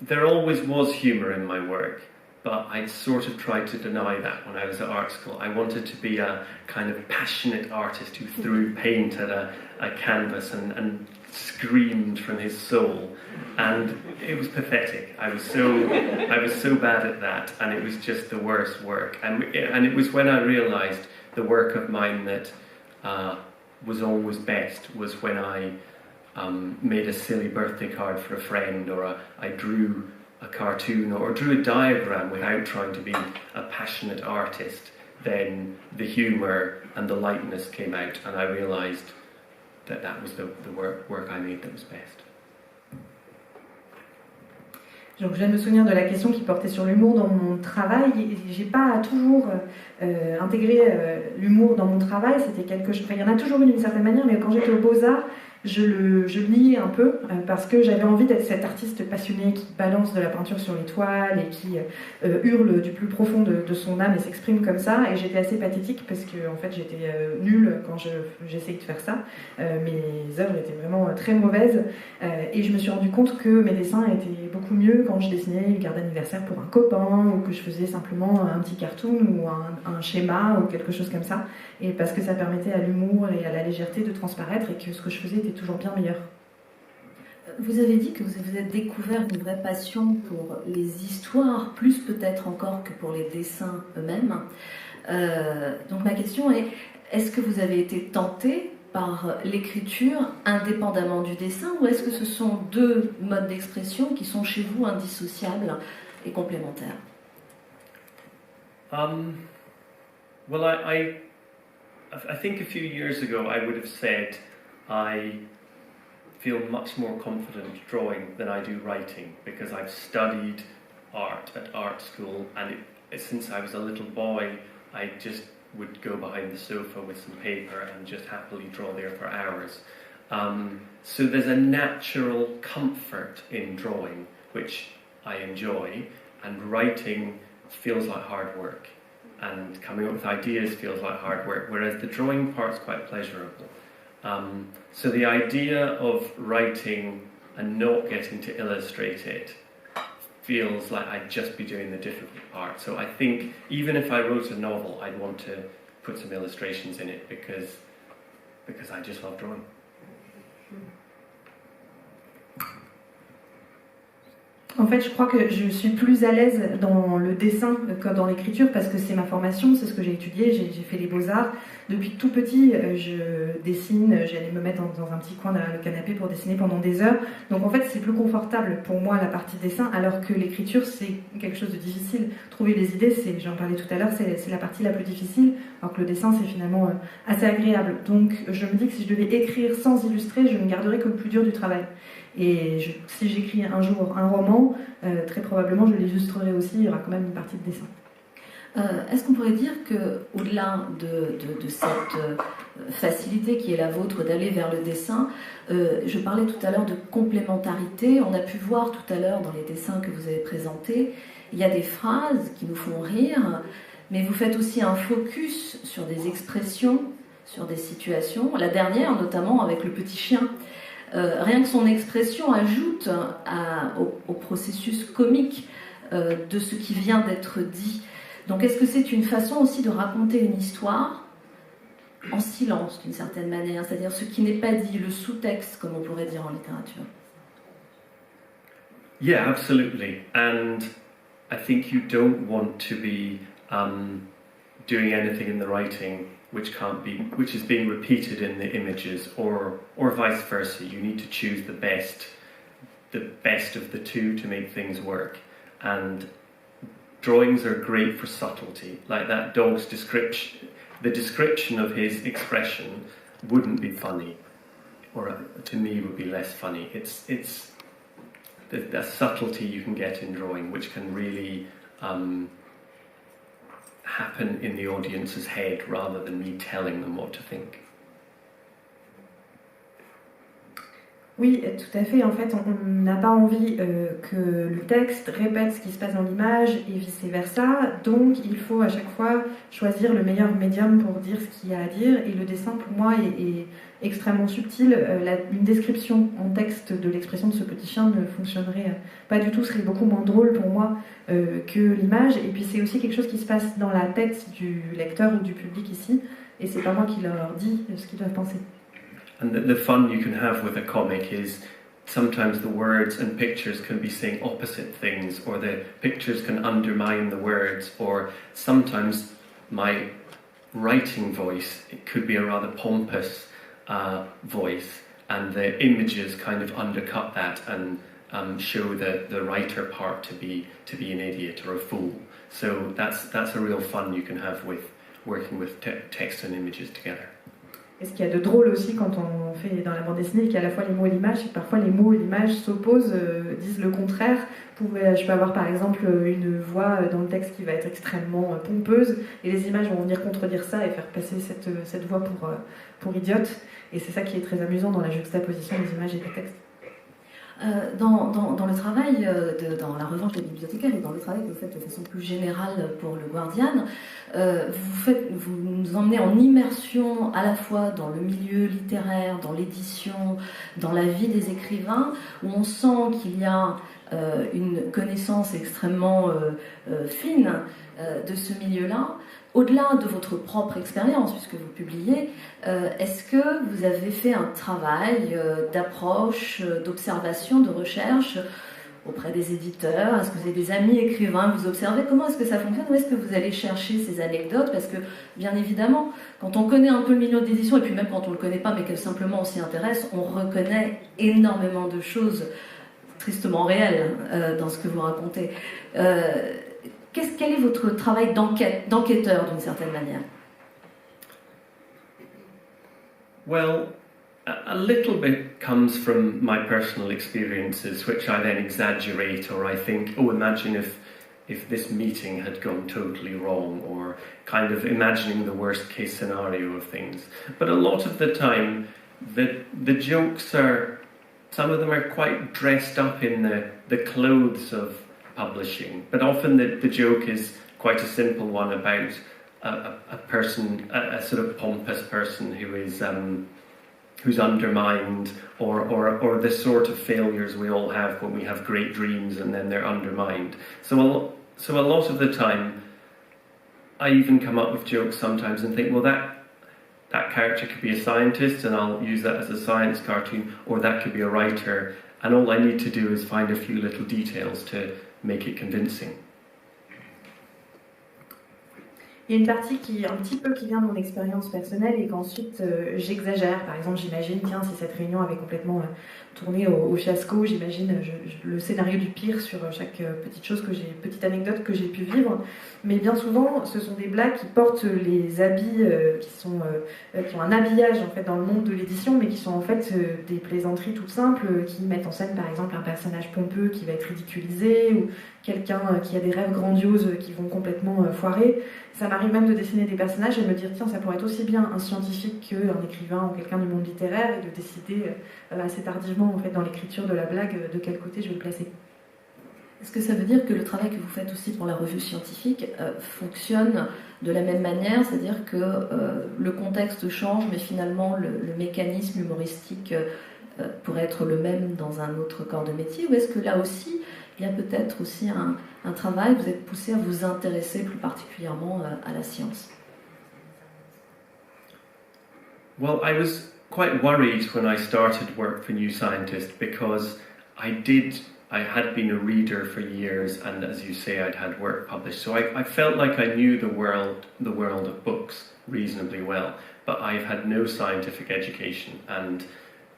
There always was humour in my work, but I sort of tried to deny that when I was at art school. I wanted to be a kind of passionate artist who threw paint at a canvas and screamed from his soul, and it was pathetic. I was so bad at that, and it was just the worst work. And it was when I realised the work of mine that was always best was when I made a silly birthday card for a friend, or I drew a cartoon or drew a diagram without trying to be a passionate artist. Then the humour and the lightness came out, and I realised that was the work I made that was best. Donc je viens de me souvenir de la question qui portait sur l'humour dans mon travail. J'ai pas toujours intégré l'humour dans mon travail. C'était quelque chose. Enfin, il y en a toujours eu d'une certaine manière, mais quand j'étais aux Beaux-Arts, je le niais un peu parce que j'avais envie d'être cet artiste passionné qui balance de la peinture sur les toiles et qui hurle du plus profond de son âme et s'exprime comme ça. Et j'étais assez pathétique parce que en fait j'étais nulle quand j'essayais de faire ça. Mes œuvres étaient vraiment très mauvaises et je me suis rendu compte que mes dessins étaient beaucoup mieux quand je dessinais une carte d'anniversaire pour un copain, ou que je faisais simplement un petit cartoon ou un schéma ou quelque chose comme ça. Et parce que ça permettait à l'humour et à la légèreté de transparaître et que ce que je faisais était toujours bien meilleur. Vous avez dit que vous avez découvert une vraie passion pour les histoires, plus peut-être encore que pour les dessins eux-mêmes. Donc ma question est, est-ce que vous avez été tenté par l'écriture indépendamment du dessin, ou est-ce que ce sont deux modes d'expression qui sont chez vous indissociables et complémentaires? Well, I think a few years ago I would have said I feel much more confident drawing than I do writing, because I've studied art at art school, and since I was a little boy I just would go behind the sofa with some paper and just happily draw there for hours. So there's a natural comfort in drawing which I enjoy, and writing feels like hard work, and coming up with ideas feels like hard work, whereas the drawing part's quite pleasurable. So the idea of writing and not getting to illustrate it feels like I'd just be doing the difficult part. So I think even if I wrote a novel, I'd want to put some illustrations in it because I just love drawing. En fait, je crois que je suis plus à l'aise dans le dessin que dans l'écriture parce que c'est ma formation, c'est ce que j'ai étudié, j'ai fait les beaux-arts. Depuis tout petit, je dessine, j'allais me mettre dans un petit coin derrière le canapé pour dessiner pendant des heures. Donc en fait, c'est plus confortable pour moi la partie dessin, alors que l'écriture, c'est quelque chose de difficile. Trouver les idées, j'en parlais tout à l'heure, c'est la partie la plus difficile, alors que le dessin, c'est finalement assez agréable. Donc je me dis que si je devais écrire sans illustrer, je ne garderais que le plus dur du travail. Et si j'écris un jour un roman, très probablement je l'illustrerai aussi, il y aura quand même une partie de dessin. Est-ce qu'on pourrait dire qu'au-delà de cette facilité qui est la vôtre d'aller vers le dessin, je parlais tout à l'heure de complémentarité, on a pu voir tout à l'heure dans les dessins que vous avez présentés, il y a des phrases qui nous font rire, mais vous faites aussi un focus sur des expressions, sur des situations, la dernière notamment avec le petit chien. Rien que son expression ajoute au processus comique de ce qui vient d'être dit. Donc est-ce que c'est une façon aussi de raconter une histoire en silence d'une certaine manière, c'est-à-dire ce qui n'est pas dit, le sous-texte comme on pourrait dire en littérature? Yeah, absolutely. And I think you don't want to be doing anything in the writing which is being repeated in the images, or vice versa. You need to choose the best of the two to make things work. And drawings are great for subtlety, like that dog's description. The description of his expression wouldn't be funny, or to me would be less funny. It's the subtlety you can get in drawing, which can really happen in the audience's head rather than me telling them what to think. Oui, tout à fait. En fait, on n'a pas envie que le texte répète ce qui se passe dans l'image et vice-versa. Donc, il faut à chaque fois choisir le meilleur médium pour dire ce qu'il y a à dire. Et le dessin, pour moi, est extrêmement subtil. Une description en texte de l'expression de ce petit chien ne fonctionnerait pas du tout, serait beaucoup moins drôle pour moi que l'image. Et puis, c'est aussi quelque chose qui se passe dans la tête du lecteur ou du public ici. Et c'est pas moi qui leur dis ce qu'ils doivent penser. And the fun you can have with a comic is sometimes the words and pictures can be saying opposite things, or the pictures can undermine the words, or sometimes my writing voice, it could be a rather pompous voice, and the images kind of undercut that and show the writer part to be an idiot or a fool. So that's a real fun you can have with working with text and images together. Et ce qu'il y a de drôle aussi quand on fait dans la bande dessinée, qu'il y a à la fois les mots et l'image, c'est que parfois les mots et l'image s'opposent, disent le contraire. Je peux avoir par exemple une voix dans le texte qui va être extrêmement pompeuse, et les images vont venir contredire ça et faire passer cette voix pour idiote. Et c'est ça qui est très amusant dans la juxtaposition des images et des textes. Dans le travail, dans la revanche des bibliothécaires et dans le travail que vous faites de façon plus générale pour le Guardian, vous nous emmenez en immersion à la fois dans le milieu littéraire, dans l'édition, dans la vie des écrivains, où on sent qu'il y a une connaissance extrêmement fine de ce milieu-là. Au-delà de votre propre expérience, puisque vous publiez, est-ce que vous avez fait un travail d'approche, d'observation, de recherche auprès des éditeurs? Est-ce que vous avez des amis écrivains que vous observez? Comment est-ce que ça fonctionne? Où est-ce que vous allez chercher ces anecdotes? Parce que, bien évidemment, quand on connaît un peu le milieu d'édition, et puis même quand on ne le connaît pas, mais que simplement on s'y intéresse, on reconnaît énormément de choses tristement réelles dans ce que vous racontez. Quel est votre travail d'enquêteur d'une certaine manière? Well, a little bit comes from my personal experiences, which I then exaggerate, or I think, oh, imagine if this meeting had gone totally wrong, or kind of imagining the worst case scenario of things. But a lot of the time, the jokes some of them are quite dressed up in the clothes of publishing, but often the joke is quite a simple one about a person, a sort of pompous person who is who's undermined, or the sort of failures we all have when we have great dreams and then they're undermined. So a lot of the time, I even come up with jokes sometimes and think, well, that character could be a scientist, and I'll use that as a science cartoon, or that could be a writer, and all I need to do is find a few little details to make it convincing. Il y a une partie qui un petit peu qui vient de mon expérience personnelle et qu'ensuite j'exagère. Par exemple, j'imagine, tiens, si cette réunion avait complètement tourné au fiasco, j'imagine le scénario du pire sur chaque petite anecdote que j'ai pu vivre. Mais bien souvent, ce sont des blagues qui portent les habits qui ont un habillage en fait dans le monde de l'édition, mais qui sont en fait des plaisanteries toutes simples qui mettent en scène par exemple un personnage pompeux qui va être ridiculisé ou quelqu'un qui a des rêves grandioses qui vont complètement foirer. Ça m'arrive même de dessiner des personnages et de me dire tiens, ça pourrait être aussi bien un scientifique qu'un écrivain ou quelqu'un du monde littéraire, et de décider assez tardivement en fait dans l'écriture de la blague de quel côté je vais le placer. Est-ce que ça veut dire que le travail que vous faites aussi pour la revue scientifique fonctionne de la même manière, c'est-à-dire que le contexte change, mais finalement le mécanisme humoristique pourrait être le même dans un autre corps de métier, ou est-ce que là aussi il y a peut-être aussi un travail, vous êtes poussé à vous intéresser plus particulièrement à la science? Well, I was quite worried when I started work for New Scientist because I had been a reader for years, and as you say, I'd had work published. So I felt like I knew the world of books reasonably well, but I've had no scientific education and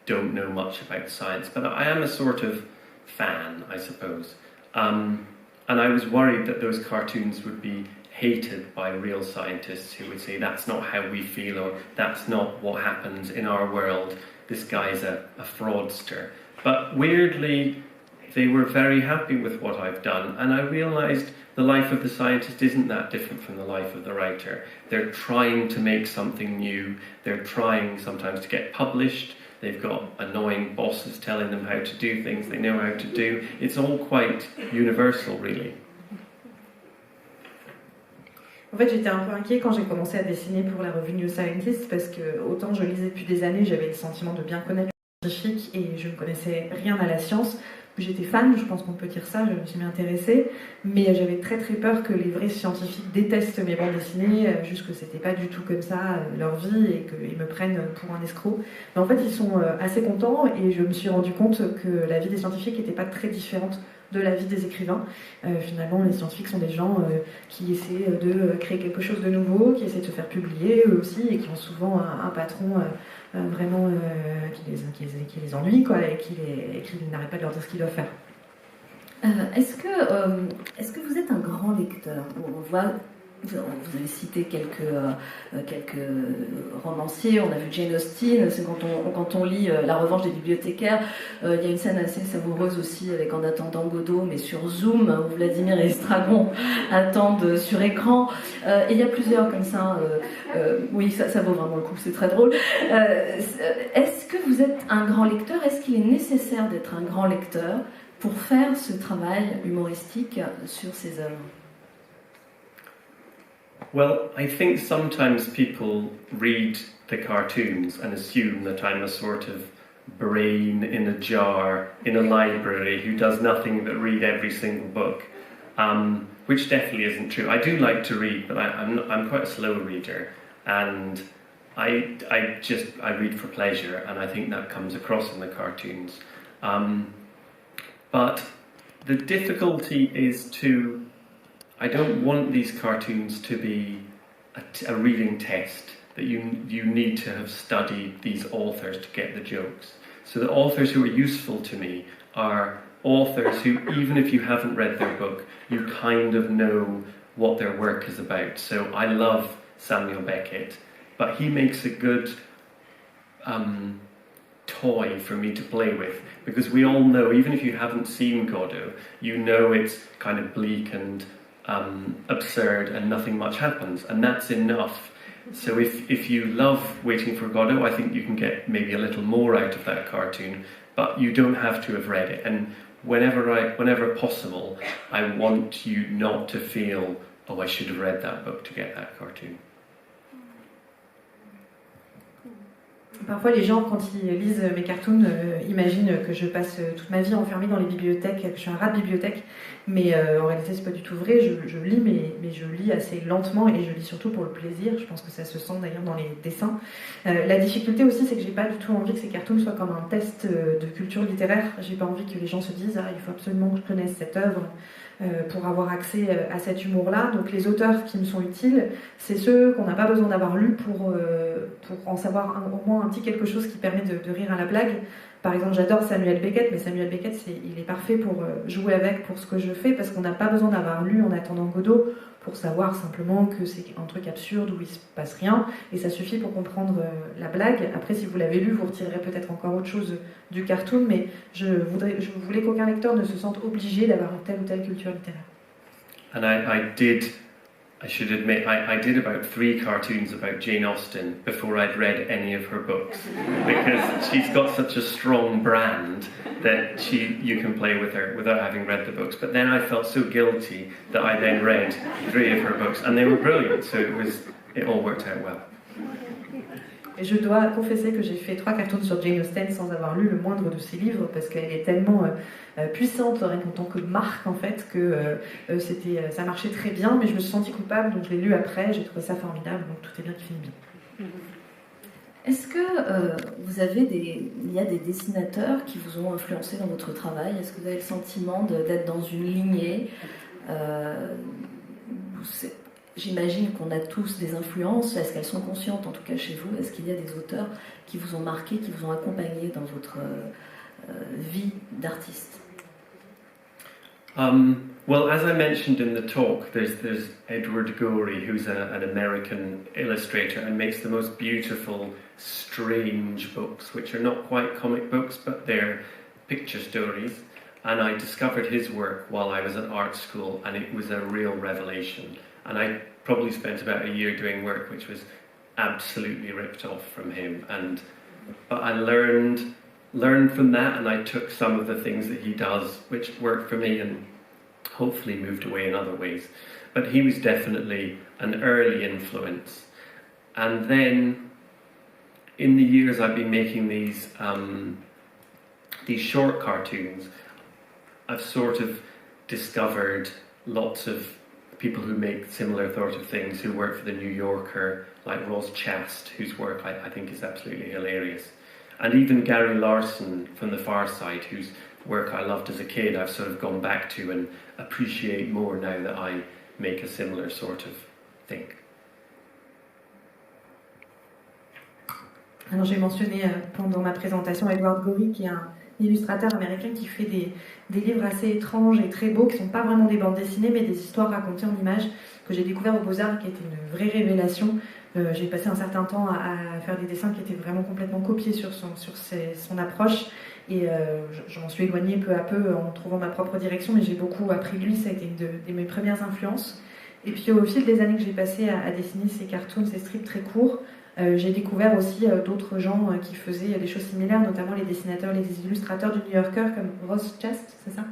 don't know much about science. But I am a sort of fan, I suppose. And I was worried that those cartoons would be hated by real scientists who would say, that's not how we feel, or that's not what happens in our world, this guy's a fraudster. But weirdly, they were very happy with what I've done, and I realised the life of the scientist isn't that different from the life of the writer. They're trying to make something new, they're trying sometimes to get published, they've got annoying bosses telling them how to do things they know how to do. It's all quite universal, really. En fait, j'étais un peu inquiet quand j'ai commencé à dessiner pour la revue New Scientist, parce que autant je lisais depuis des années, j'avais le sentiment de bien connaître le scientifique et je ne connaissais rien à la science. J'étais fan, je pense qu'on peut dire ça, je me suis intéressée, mais j'avais très très peur que les vrais scientifiques détestent mes bandes dessinées, juste que c'était pas du tout comme ça leur vie et qu'ils me prennent pour un escroc. Mais en fait, ils sont assez contents et je me suis rendu compte que la vie des scientifiques n'était pas très différente de la vie des écrivains. Finalement, les scientifiques sont des gens qui essaient de créer quelque chose de nouveau, qui essaient de se faire publier eux aussi et qui ont souvent un patron vraiment qui les ennuie quoi, et qui n'arrête pas de leur dire ce qu'ils doivent faire. Est-ce que vous êtes un grand lecteur? On voit, vous avez cité quelques romanciers, on a vu Jane Austen, c'est quand on lit La revanche des bibliothécaires, il y a une scène assez savoureuse aussi avec En attendant Godot, mais sur Zoom, où Vladimir et Estragon attendent sur écran, et il y a plusieurs comme ça, oui ça vaut vraiment le coup, c'est très drôle. Est-ce que vous êtes un grand lecteur? Est-ce qu'il est nécessaire d'être un grand lecteur pour faire ce travail humoristique sur ces œuvres? Well, I think sometimes people read the cartoons and assume that I'm a sort of brain in a jar in a library who does nothing but read every single book, which definitely isn't true. I do like to read, but I'm quite a slow reader, and I read for pleasure, and I think that comes across in the cartoons. But the difficulty is I don't want these cartoons to be a reading test, that you need to have studied these authors to get the jokes. So the authors who are useful to me are authors who, even if you haven't read their book, you kind of know what their work is about. So I love Samuel Beckett, but he makes a good toy for me to play with, because we all know, even if you haven't seen Godot, you know it's kind of bleak and absurd and nothing much happens, and that's enough. So if you love Waiting for Godot, I think you can get maybe a little more out of that cartoon, but you don't have to have read it. And whenever possible, I want you not to feel, oh, I should have read that book to get that cartoon. Parfois, les gens, quand ils lisent mes cartoons, imaginent que je passe toute ma vie enfermée dans les bibliothèques, que je suis un rat de bibliothèque. Mais en réalité, c'est pas du tout vrai. Je lis, mais je lis assez lentement et je lis surtout pour le plaisir. Je pense que ça se sent d'ailleurs dans les dessins. La difficulté aussi, c'est que j'ai pas du tout envie que ces cartoons soient comme un test de culture littéraire. J'ai pas envie que les gens se disent il faut absolument que je connaisse cette œuvre pour avoir accès à cet humour-là. Donc les auteurs qui me sont utiles, c'est ceux qu'on n'a pas besoin d'avoir lus pour en savoir au moins un petit quelque chose qui permet de rire à la blague. Par exemple, j'adore Samuel Beckett, mais Samuel Beckett, il est parfait pour jouer avec, pour ce que je fais, parce qu'on n'a pas besoin d'avoir lu En attendant Godot pour savoir simplement que c'est un truc absurde où il se passe rien, et ça suffit pour comprendre la blague. Après, si vous l'avez lu, vous retirerez peut-être encore autre chose du cartoon, mais je voulais qu'aucun lecteur ne se sente obligé d'avoir une telle ou telle culture littéraire. And I should admit, I did about 3 cartoons about Jane Austen before I'd read any of her books, because she's got such a strong brand that you can play with her without having read the books. But then I felt so guilty that I then read 3 of her books, and they were brilliant, so it all worked out well. Et je dois confesser que j'ai fait 3 cartoons sur Jane Austen sans avoir lu le moindre de ses livres, parce qu'elle est tellement puissante rien qu'en tant que marque en fait que ça marchait très bien, mais je me suis sentie coupable, donc je l'ai lu après, j'ai trouvé ça formidable, donc tout est bien qui finit bien. Est-ce que il y a des dessinateurs qui vous ont influencé dans votre travail? Est-ce que vous avez le sentiment d'être dans une lignée? J'imagine qu'on a tous des influences. Est-ce qu'elles sont conscientes, en tout cas chez vous? Est-ce qu'il y a des auteurs qui vous ont marqué, qui vous ont accompagné dans votre vie d'artiste? Well, as I mentioned in the talk, there's Edward Gorey, who's an American illustrator and makes the most beautiful, strange books, which are not quite comic books, but they're picture stories. And I discovered his work while I was at art school, and it was a real revelation. And I probably spent about a year doing work which was absolutely ripped off from him. But I learned from that, and I took some of the things that he does, which worked for me, and hopefully moved away in other ways. But he was definitely an early influence. And then, in the years I've been making these short cartoons, I've sort of discovered lots of people who make similar sort of things, who work for the New Yorker, like Roz Chast, whose work I think is absolutely hilarious. And even Gary Larson from The Far Side, whose work I loved as a kid, I've sort of gone back to and appreciate more now that I make a similar sort of thing. Alors j'ai mentionné pendant ma présentation Edward Gorey, qui est un illustrateur américain qui fait des livres assez étranges et très beaux, qui ne sont pas vraiment des bandes dessinées, mais des histoires racontées en images, que j'ai découvert au Beaux-Arts, qui était une vraie révélation. J'ai passé un certain temps à faire des dessins qui étaient vraiment complètement copiés sur son approche, et je m'en suis éloignée peu à peu en trouvant ma propre direction, mais j'ai beaucoup appris de lui, ça a été une de mes premières influences. Et puis au fil des années que j'ai passé à dessiner ces cartoons, ces strips très courts, j'ai découvert aussi d'autres gens qui faisaient des choses similaires, notamment les dessinateurs, les illustrateurs du New Yorker comme Roz Chast, c'est ça,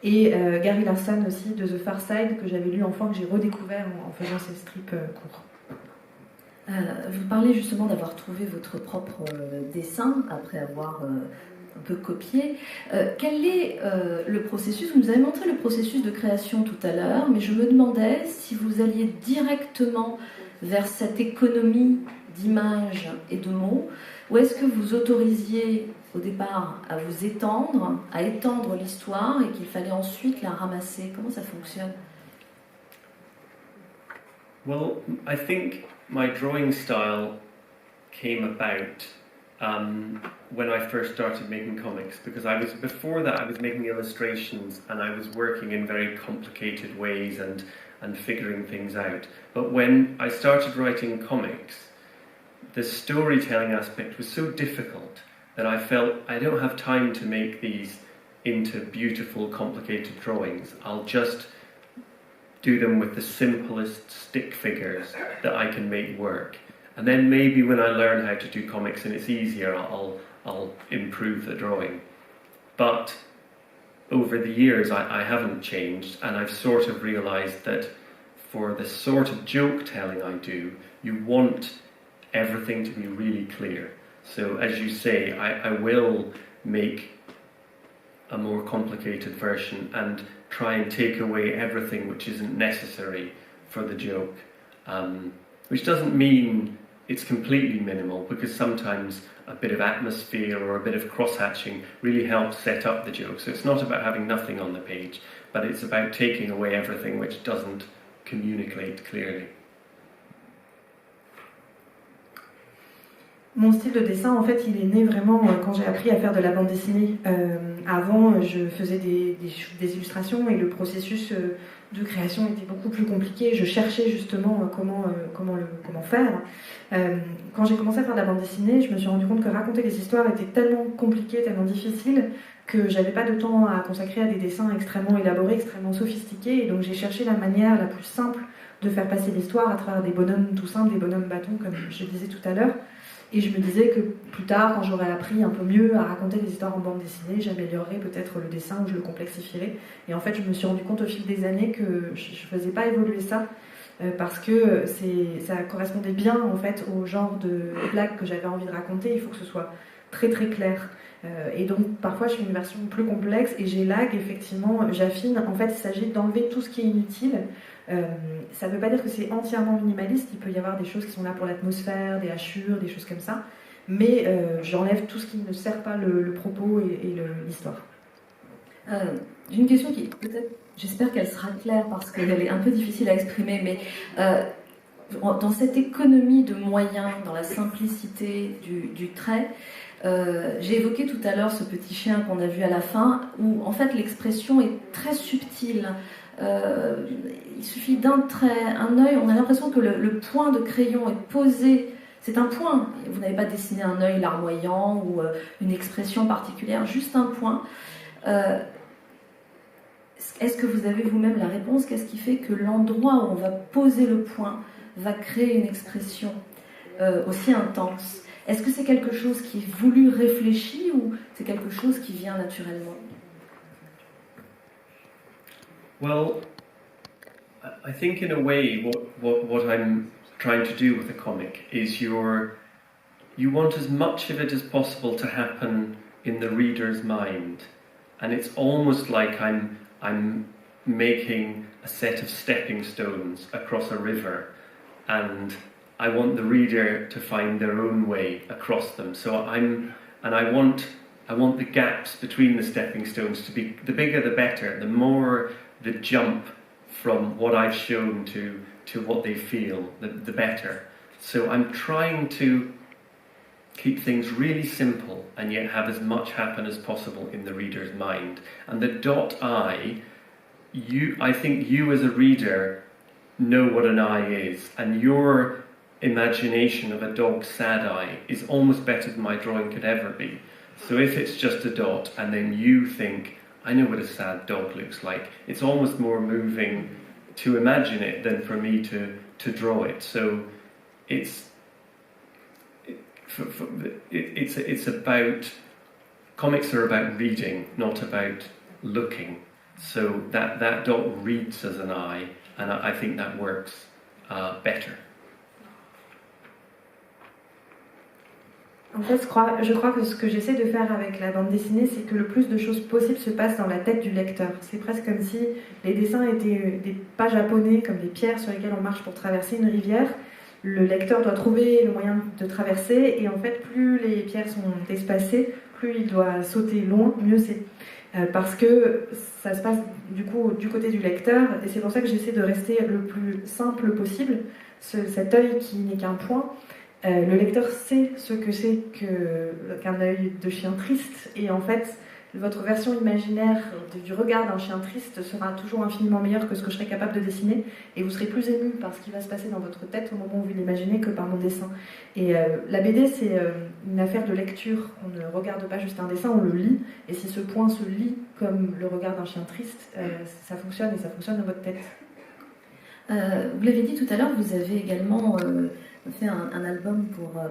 et Gary Larson aussi de The Far Side, que j'avais lu enfant, que j'ai redécouvert en faisant ces strips courts. Vous parlez justement d'avoir trouvé votre propre dessin après avoir un peu copié. Quel est le processus? Vous nous avez montré le processus de création tout à l'heure, mais je me demandais si vous alliez directement vers cette économie d'images et de mots, ou est-ce que vous autorisiez au départ à vous étendre, à étendre l'histoire, et qu'il fallait ensuite la ramasser? Comment ça fonctionne? Well, I think my drawing style came about when I first started making comics, because before that I was making illustrations and I was working in very complicated ways and figuring things out. But when I started writing comics, the storytelling aspect was so difficult that I felt I don't have time to make these into beautiful, complicated drawings. I'll just do them with the simplest stick figures that I can make work. And then maybe when I learn how to do comics and it's easier, I'll improve the drawing. But over the years, I haven't changed, and I've sort of realised that for the sort of joke telling I do, you want everything to be really clear. So as you say, I will make a more complicated version and try and take away everything which isn't necessary for the joke, which doesn't mean it's completely minimal, because sometimes a bit of atmosphere or a bit of cross-hatching really helps set up the joke. So it's not about having nothing on the page, but it's about taking away everything which doesn't communicate clearly. Mon style de dessin, en fait, il est né vraiment quand j'ai appris à faire de la bande dessinée. Avant, je faisais des illustrations et le processus de création était beaucoup plus compliqué. Je cherchais justement comment faire. Quand j'ai commencé à faire de la bande dessinée, je me suis rendu compte que raconter les histoires était tellement compliqué, tellement difficile, que j'avais pas de temps à consacrer à des dessins extrêmement élaborés, extrêmement sophistiqués. Et donc j'ai cherché la manière la plus simple de faire passer l'histoire à travers des bonhommes tout simples, des bonhommes bâtons, comme je disais tout à l'heure. Et je me disais que plus tard, quand j'aurais appris un peu mieux à raconter des histoires en bande dessinée, j'améliorerais peut-être le dessin ou je le complexifierais. Et en fait, je me suis rendu compte au fil des années que je ne faisais pas évoluer ça parce que ça correspondait bien en fait au genre de blague que j'avais envie de raconter. Il faut que ce soit très très clair. Et donc parfois je fais une version plus complexe et j'élague, effectivement, j'affine. En fait, il s'agit d'enlever tout ce qui est inutile. Ça ne veut pas dire que c'est entièrement minimaliste, il peut y avoir des choses qui sont là pour l'atmosphère, des hachures, des choses comme ça, mais j'enlève tout ce qui ne sert pas le propos et l'histoire. J'ai une question qui peut-être, j'espère qu'elle sera claire parce qu'elle est un peu difficile à exprimer, mais dans cette économie de moyens, dans la simplicité du trait, j'ai évoqué tout à l'heure ce petit chien qu'on a vu à la fin, où en fait l'expression est très subtile. Il suffit d'un trait, un œil, on a l'impression que le point de crayon est posé, c'est un point, vous n'avez pas dessiné un œil larmoyant ou une expression particulière, juste un point. Est-ce que vous avez vous-même la réponse? Qu'est-ce qui fait que l'endroit où on va poser le point va créer une expression aussi intense? Est-ce que c'est quelque chose qui est voulu, réfléchi, ou c'est quelque chose qui vient naturellement? Well, I think in a way what I'm trying to do with a comic is you want as much of it as possible to happen in the reader's mind, and it's almost like I'm making a set of stepping stones across a river, and I want the reader to find their own way across them. So I want the gaps between the stepping stones to be, the bigger the better, the more the jump from what I've shown to what they feel, the better. So I'm trying to keep things really simple and yet have as much happen as possible in the reader's mind. And the dot I think you as a reader know what an eye is, and your imagination of a dog's sad eye is almost better than my drawing could ever be. So if it's just a dot and then you think, I know what a sad dog looks like, it's almost more moving to imagine it than for me to draw it. So it's about, comics are about reading, not about looking. So that dot reads as an eye, and I think that works better. En fait, je crois que ce que j'essaie de faire avec la bande dessinée, c'est que le plus de choses possibles se passent dans la tête du lecteur. C'est presque comme si les dessins étaient des pas japonais, comme des pierres sur lesquelles on marche pour traverser une rivière. Le lecteur doit trouver le moyen de traverser, et en fait, plus les pierres sont espacées, plus il doit sauter loin, mieux c'est. Parce que ça se passe du coup du côté du lecteur, et c'est pour ça que j'essaie de rester le plus simple possible. Cet œil qui n'est qu'un point, le lecteur sait ce que c'est qu'un œil de chien triste, et en fait votre version imaginaire du regard d'un chien triste sera toujours infiniment meilleure que ce que je serais capable de dessiner, et vous serez plus ému par ce qui va se passer dans votre tête au moment où vous l'imaginez que par mon dessin. Et la BD, c'est une affaire de lecture. On ne regarde pas juste un dessin, on le lit, et si ce point se lit comme le regard d'un chien triste, ça fonctionne, et ça fonctionne dans votre tête. Vous l'avez dit tout à l'heure, vous avez également fait un album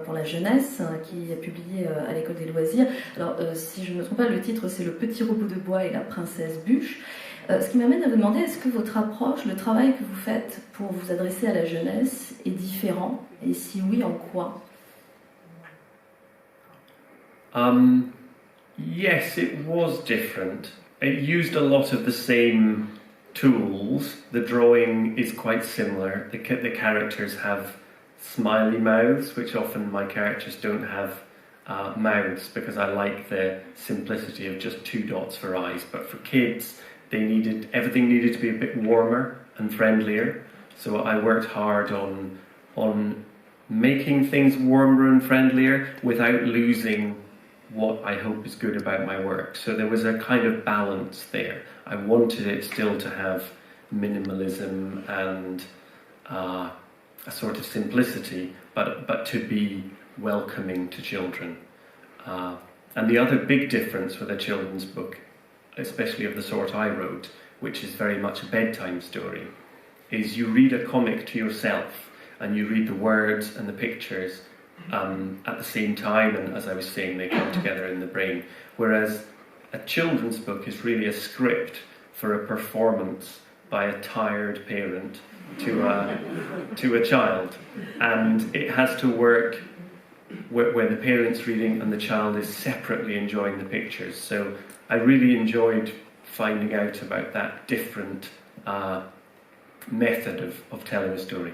pour la jeunesse qui est publié à l'école des loisirs. Alors, si je ne me trompe pas, le titre c'est Le petit robot de bois et la princesse bûche. Ce qui m'amène à vous demander, est-ce que votre approche, le travail que vous faites pour vous adresser à la jeunesse est différent? Et si oui, en quoi? Yes, it was different. It used a lot of the same tools. The drawing is quite similar. The characters have smiley mouths, which often my characters don't have mouths, because I like the simplicity of just 2 dots for eyes. But for kids, everything needed to be a bit warmer and friendlier. So I worked hard on making things warmer and friendlier without losing what I hope is good about my work. So there was a kind of balance there. I wanted it still to have minimalism and a sort of simplicity, but to be welcoming to children. And the other big difference with a children's book, especially of the sort I wrote, which is very much a bedtime story, is you read a comic to yourself and you read the words and the pictures at the same time, and as I was saying, they come together in the brain. Whereas a children's book is really a script for a performance by a tired parent to a child, and it has to work where the parent's reading and the child is separately enjoying the pictures. So I really enjoyed finding out about that different method of telling a story.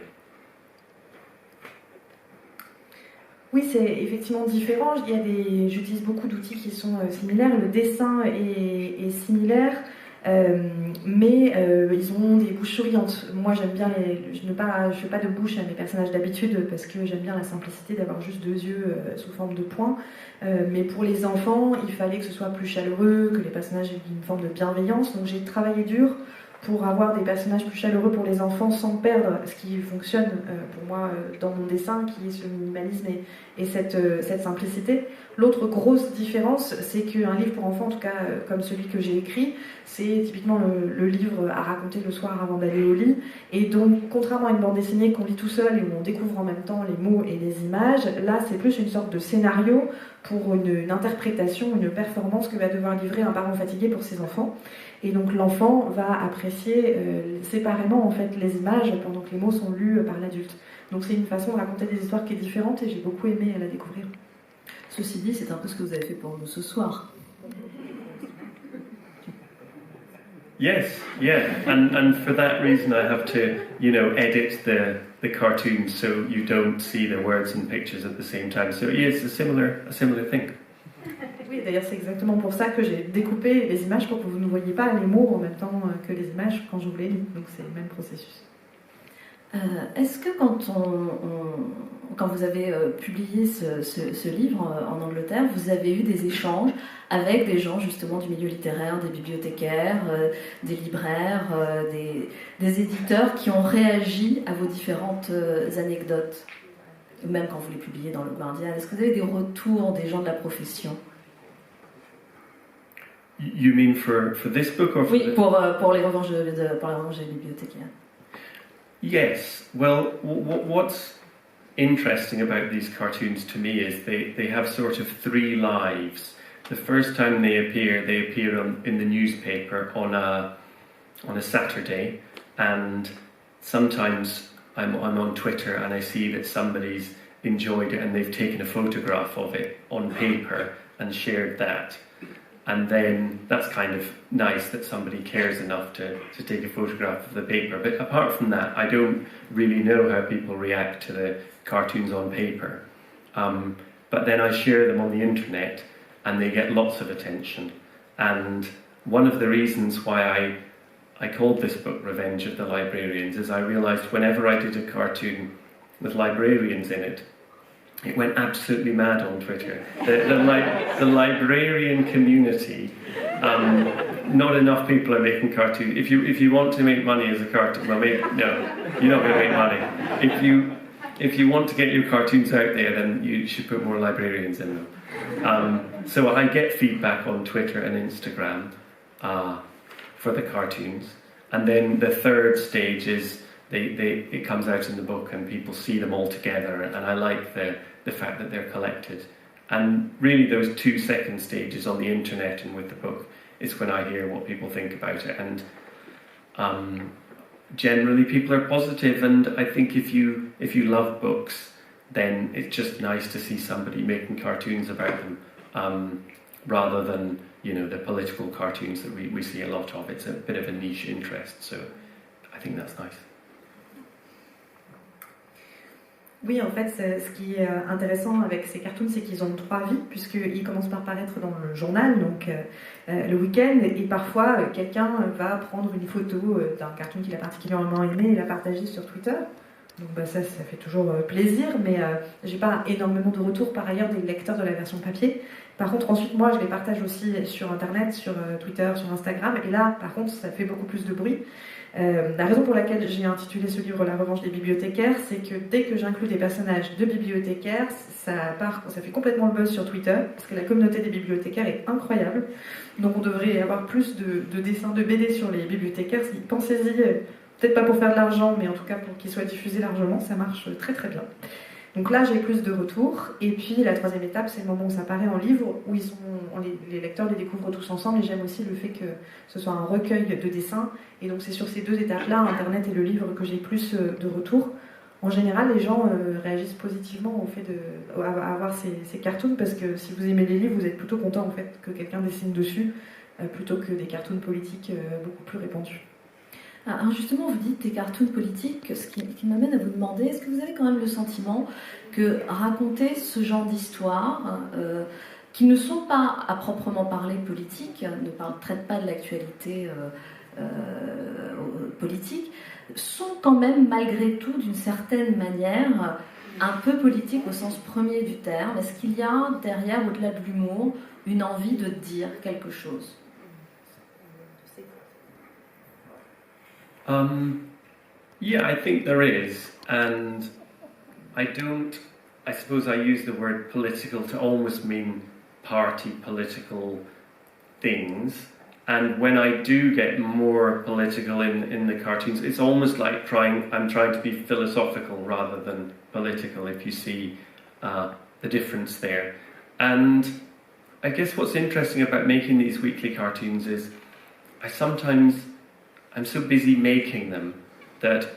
Oui, c'est effectivement différent. J'utilise beaucoup d'outils qui sont similaires. Le dessin est similaire, mais ils ont des bouches souriantes. Moi, j'aime bien je ne fais pas de bouche à mes personnages d'habitude parce que j'aime bien la simplicité d'avoir juste 2 yeux sous forme de points. Mais pour les enfants, il fallait que ce soit plus chaleureux, que les personnages aient une forme de bienveillance. Donc j'ai travaillé dur pour avoir des personnages plus chaleureux pour les enfants sans perdre ce qui fonctionne pour moi dans mon dessin, qui est ce minimalisme et cette simplicité. L'autre grosse différence, c'est qu'un livre pour enfants, en tout cas comme celui que j'ai écrit, c'est typiquement le livre à raconter le soir avant d'aller au lit. Et donc, contrairement à une bande dessinée qu'on lit tout seul et où on découvre en même temps les mots et les images, là c'est plus une sorte de scénario pour une interprétation, une performance que va devoir livrer un parent fatigué pour ses enfants. Et donc l'enfant va apprécier séparément en fait les images pendant que les mots sont lus par l'adulte. Donc c'est une façon de raconter des histoires qui est différente et j'ai beaucoup aimé la découvrir. Ceci dit, c'est un peu ce que vous avez fait pour nous ce soir. Yes, yeah, and for that reason I have to, edit the cartoon so you don't see the words and pictures at the same time. So yes, a similar thing. Oui, d'ailleurs c'est exactement pour ça que j'ai découpé les images pour que vous ne voyiez pas les mots en même temps que les images quand je vous les lis. Donc c'est le même processus. Est-ce que quand vous avez publié ce livre en Angleterre, vous avez eu des échanges avec des gens justement du milieu littéraire, des bibliothécaires, des libraires, des éditeurs qui ont réagi à vos différentes anecdotes, même quand vous les publiez dans le Guardian? Est-ce que vous avez des retours des gens de la profession? You mean for this book or for Oui, pour les revanches des bibliothécaires. Yes. Well, what's interesting about these cartoons to me is they have sort of 3 lives. The first time they appear in the newspaper on a Saturday, and sometimes I'm on Twitter and I see that somebody's enjoyed it and they've taken a photograph of it on paper and shared that. And then that's kind of nice that somebody cares enough to take a photograph of the paper. But apart from that, I don't really know how people react to the cartoons on paper. But then I share them on the internet and they get lots of attention. And one of the reasons why I called this book Revenge of the Librarians is I realised whenever I did a cartoon with librarians in it, it went absolutely mad on Twitter. The librarian community, not enough people are making cartoons. If you want to make money as a cartoon, no, you're not going to make money. If you want to get your cartoons out there, then you should put more librarians in them. So I get feedback on Twitter and Instagram for the cartoons, and then the third stage is it comes out in the book and people see them all together, and I like the fact that they're collected. And really those 2 second stages on the internet and with the book is when I hear what people think about it. And generally people are positive, and I think if you love books, then it's just nice to see somebody making cartoons about them. rather than, the political cartoons that we see a lot of. It's a bit of a niche interest, so I think that's nice. Oui, en fait, ce qui est intéressant avec ces cartoons, c'est qu'ils ont 3 vies, puisqu'ils commencent par paraître dans le journal, donc le week-end, et parfois quelqu'un va prendre une photo d'un cartoon qu'il a particulièrement aimé et la partager sur Twitter. Donc ça fait toujours plaisir, mais j'ai pas énormément de retours par ailleurs des lecteurs de la version papier. Par contre, ensuite, moi, je les partage aussi sur Internet, sur Twitter, sur Instagram, et là, par contre, ça fait beaucoup plus de bruit. La raison pour laquelle j'ai intitulé ce livre « La revanche des bibliothécaires », c'est que dès que j'inclus des personnages de bibliothécaires, ça fait complètement le buzz sur Twitter, parce que la communauté des bibliothécaires est incroyable. Donc on devrait avoir plus de dessins de BD sur les bibliothécaires. Pensez-y, peut-être pas pour faire de l'argent, mais en tout cas pour qu'ils soient diffusés largement, ça marche très très bien. Donc là, j'ai plus de retours. Et puis la 3e étape, c'est le moment où ça paraît en livre, où les lecteurs les découvrent tous ensemble. Et j'aime aussi le fait que ce soit un recueil de dessins. Et donc c'est sur ces 2 étapes-là, Internet et le livre, que j'ai plus de retours. En général, les gens réagissent positivement au fait d'avoir ces cartoons, parce que si vous aimez les livres, vous êtes plutôt content en fait que quelqu'un dessine dessus, plutôt que des cartoons politiques beaucoup plus répandus. Alors justement, vous dites des cartoons politiques, ce qui m'amène à vous demander, est-ce que vous avez quand même le sentiment que raconter ce genre d'histoires, qui ne sont pas à proprement parler politiques, ne traitent pas de l'actualité politique, sont quand même malgré tout d'une certaine manière un peu politiques au sens premier du terme? Est-ce qu'il y a derrière, au-delà de l'humour, une envie de dire quelque chose? Yeah, I think there is, and I suppose I use the word political to almost mean party political things, and when I do get more political in the cartoons, it's almost like I'm trying to be philosophical rather than political, if you see the difference there. And I guess what's interesting about making these weekly cartoons is I'm so busy making them that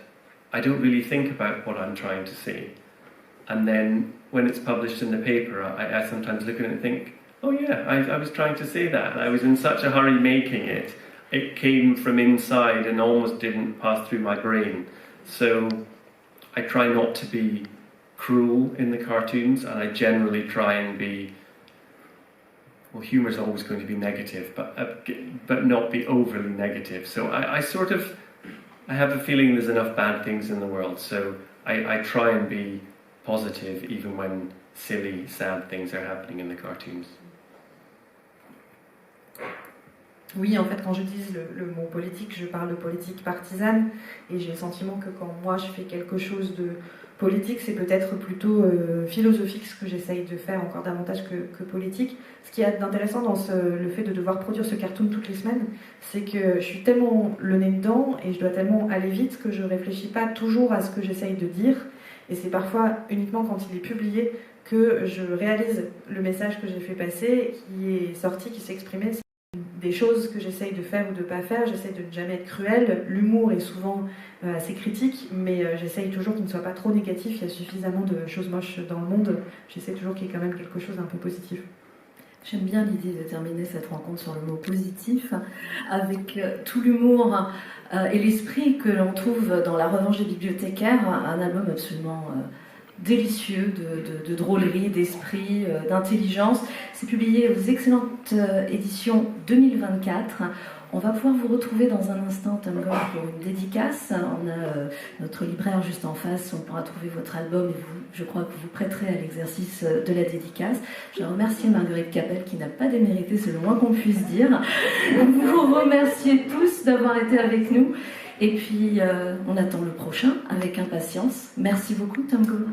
I don't really think about what I'm trying to say. And then when it's published in the paper, I sometimes look at it and think, oh yeah, I was trying to say that. I was in such a hurry making it. It came from inside and almost didn't pass through my brain. So I try not to be cruel in the cartoons, and I generally try and be, well, humour is always going to be negative, but not be overly negative. So I have a feeling there's enough bad things in the world, so I try and be positive even when silly, sad things are happening in the cartoons. Oui, en fait, quand j'utilise le mot politique, je parle de politique partisane, et j'ai le sentiment que quand moi je fais quelque chose de politique, c'est peut-être plutôt philosophique, ce que j'essaye de faire encore davantage que politique. Ce qui est intéressant dans le fait de devoir produire ce cartoon toutes les semaines, c'est que je suis tellement le nez dedans et je dois tellement aller vite que je ne réfléchis pas toujours à ce que j'essaye de dire. Et c'est parfois uniquement quand il est publié que je réalise le message que j'ai fait passer, qui est sorti, qui s'est exprimé. Des choses que j'essaye de faire ou de ne pas faire, j'essaye de ne jamais être cruelle. L'humour est souvent assez critique, mais j'essaye toujours qu'il ne soit pas trop négatif. Il y a suffisamment de choses moches dans le monde. J'essaie toujours qu'il y ait quand même quelque chose d'un peu positif. J'aime bien l'idée de terminer cette rencontre sur le mot positif, avec tout l'humour et l'esprit que l'on trouve dans La Revanche des bibliothécaires, un album absolument délicieux de drôlerie, d'esprit, d'intelligence. C'est publié aux excellentes éditions 2024. On va pouvoir vous retrouver dans un instant, Tom Gauld, pour une dédicace. On a notre libraire juste en face, on pourra trouver votre album et je crois que vous prêterez à l'exercice de la dédicace. Je remercie Marguerite Capelle qui n'a pas démérité, c'est le moins qu'on puisse dire. Vous remerciez tous d'avoir été avec nous et puis on attend le prochain avec impatience. Merci beaucoup, Tom Gauld.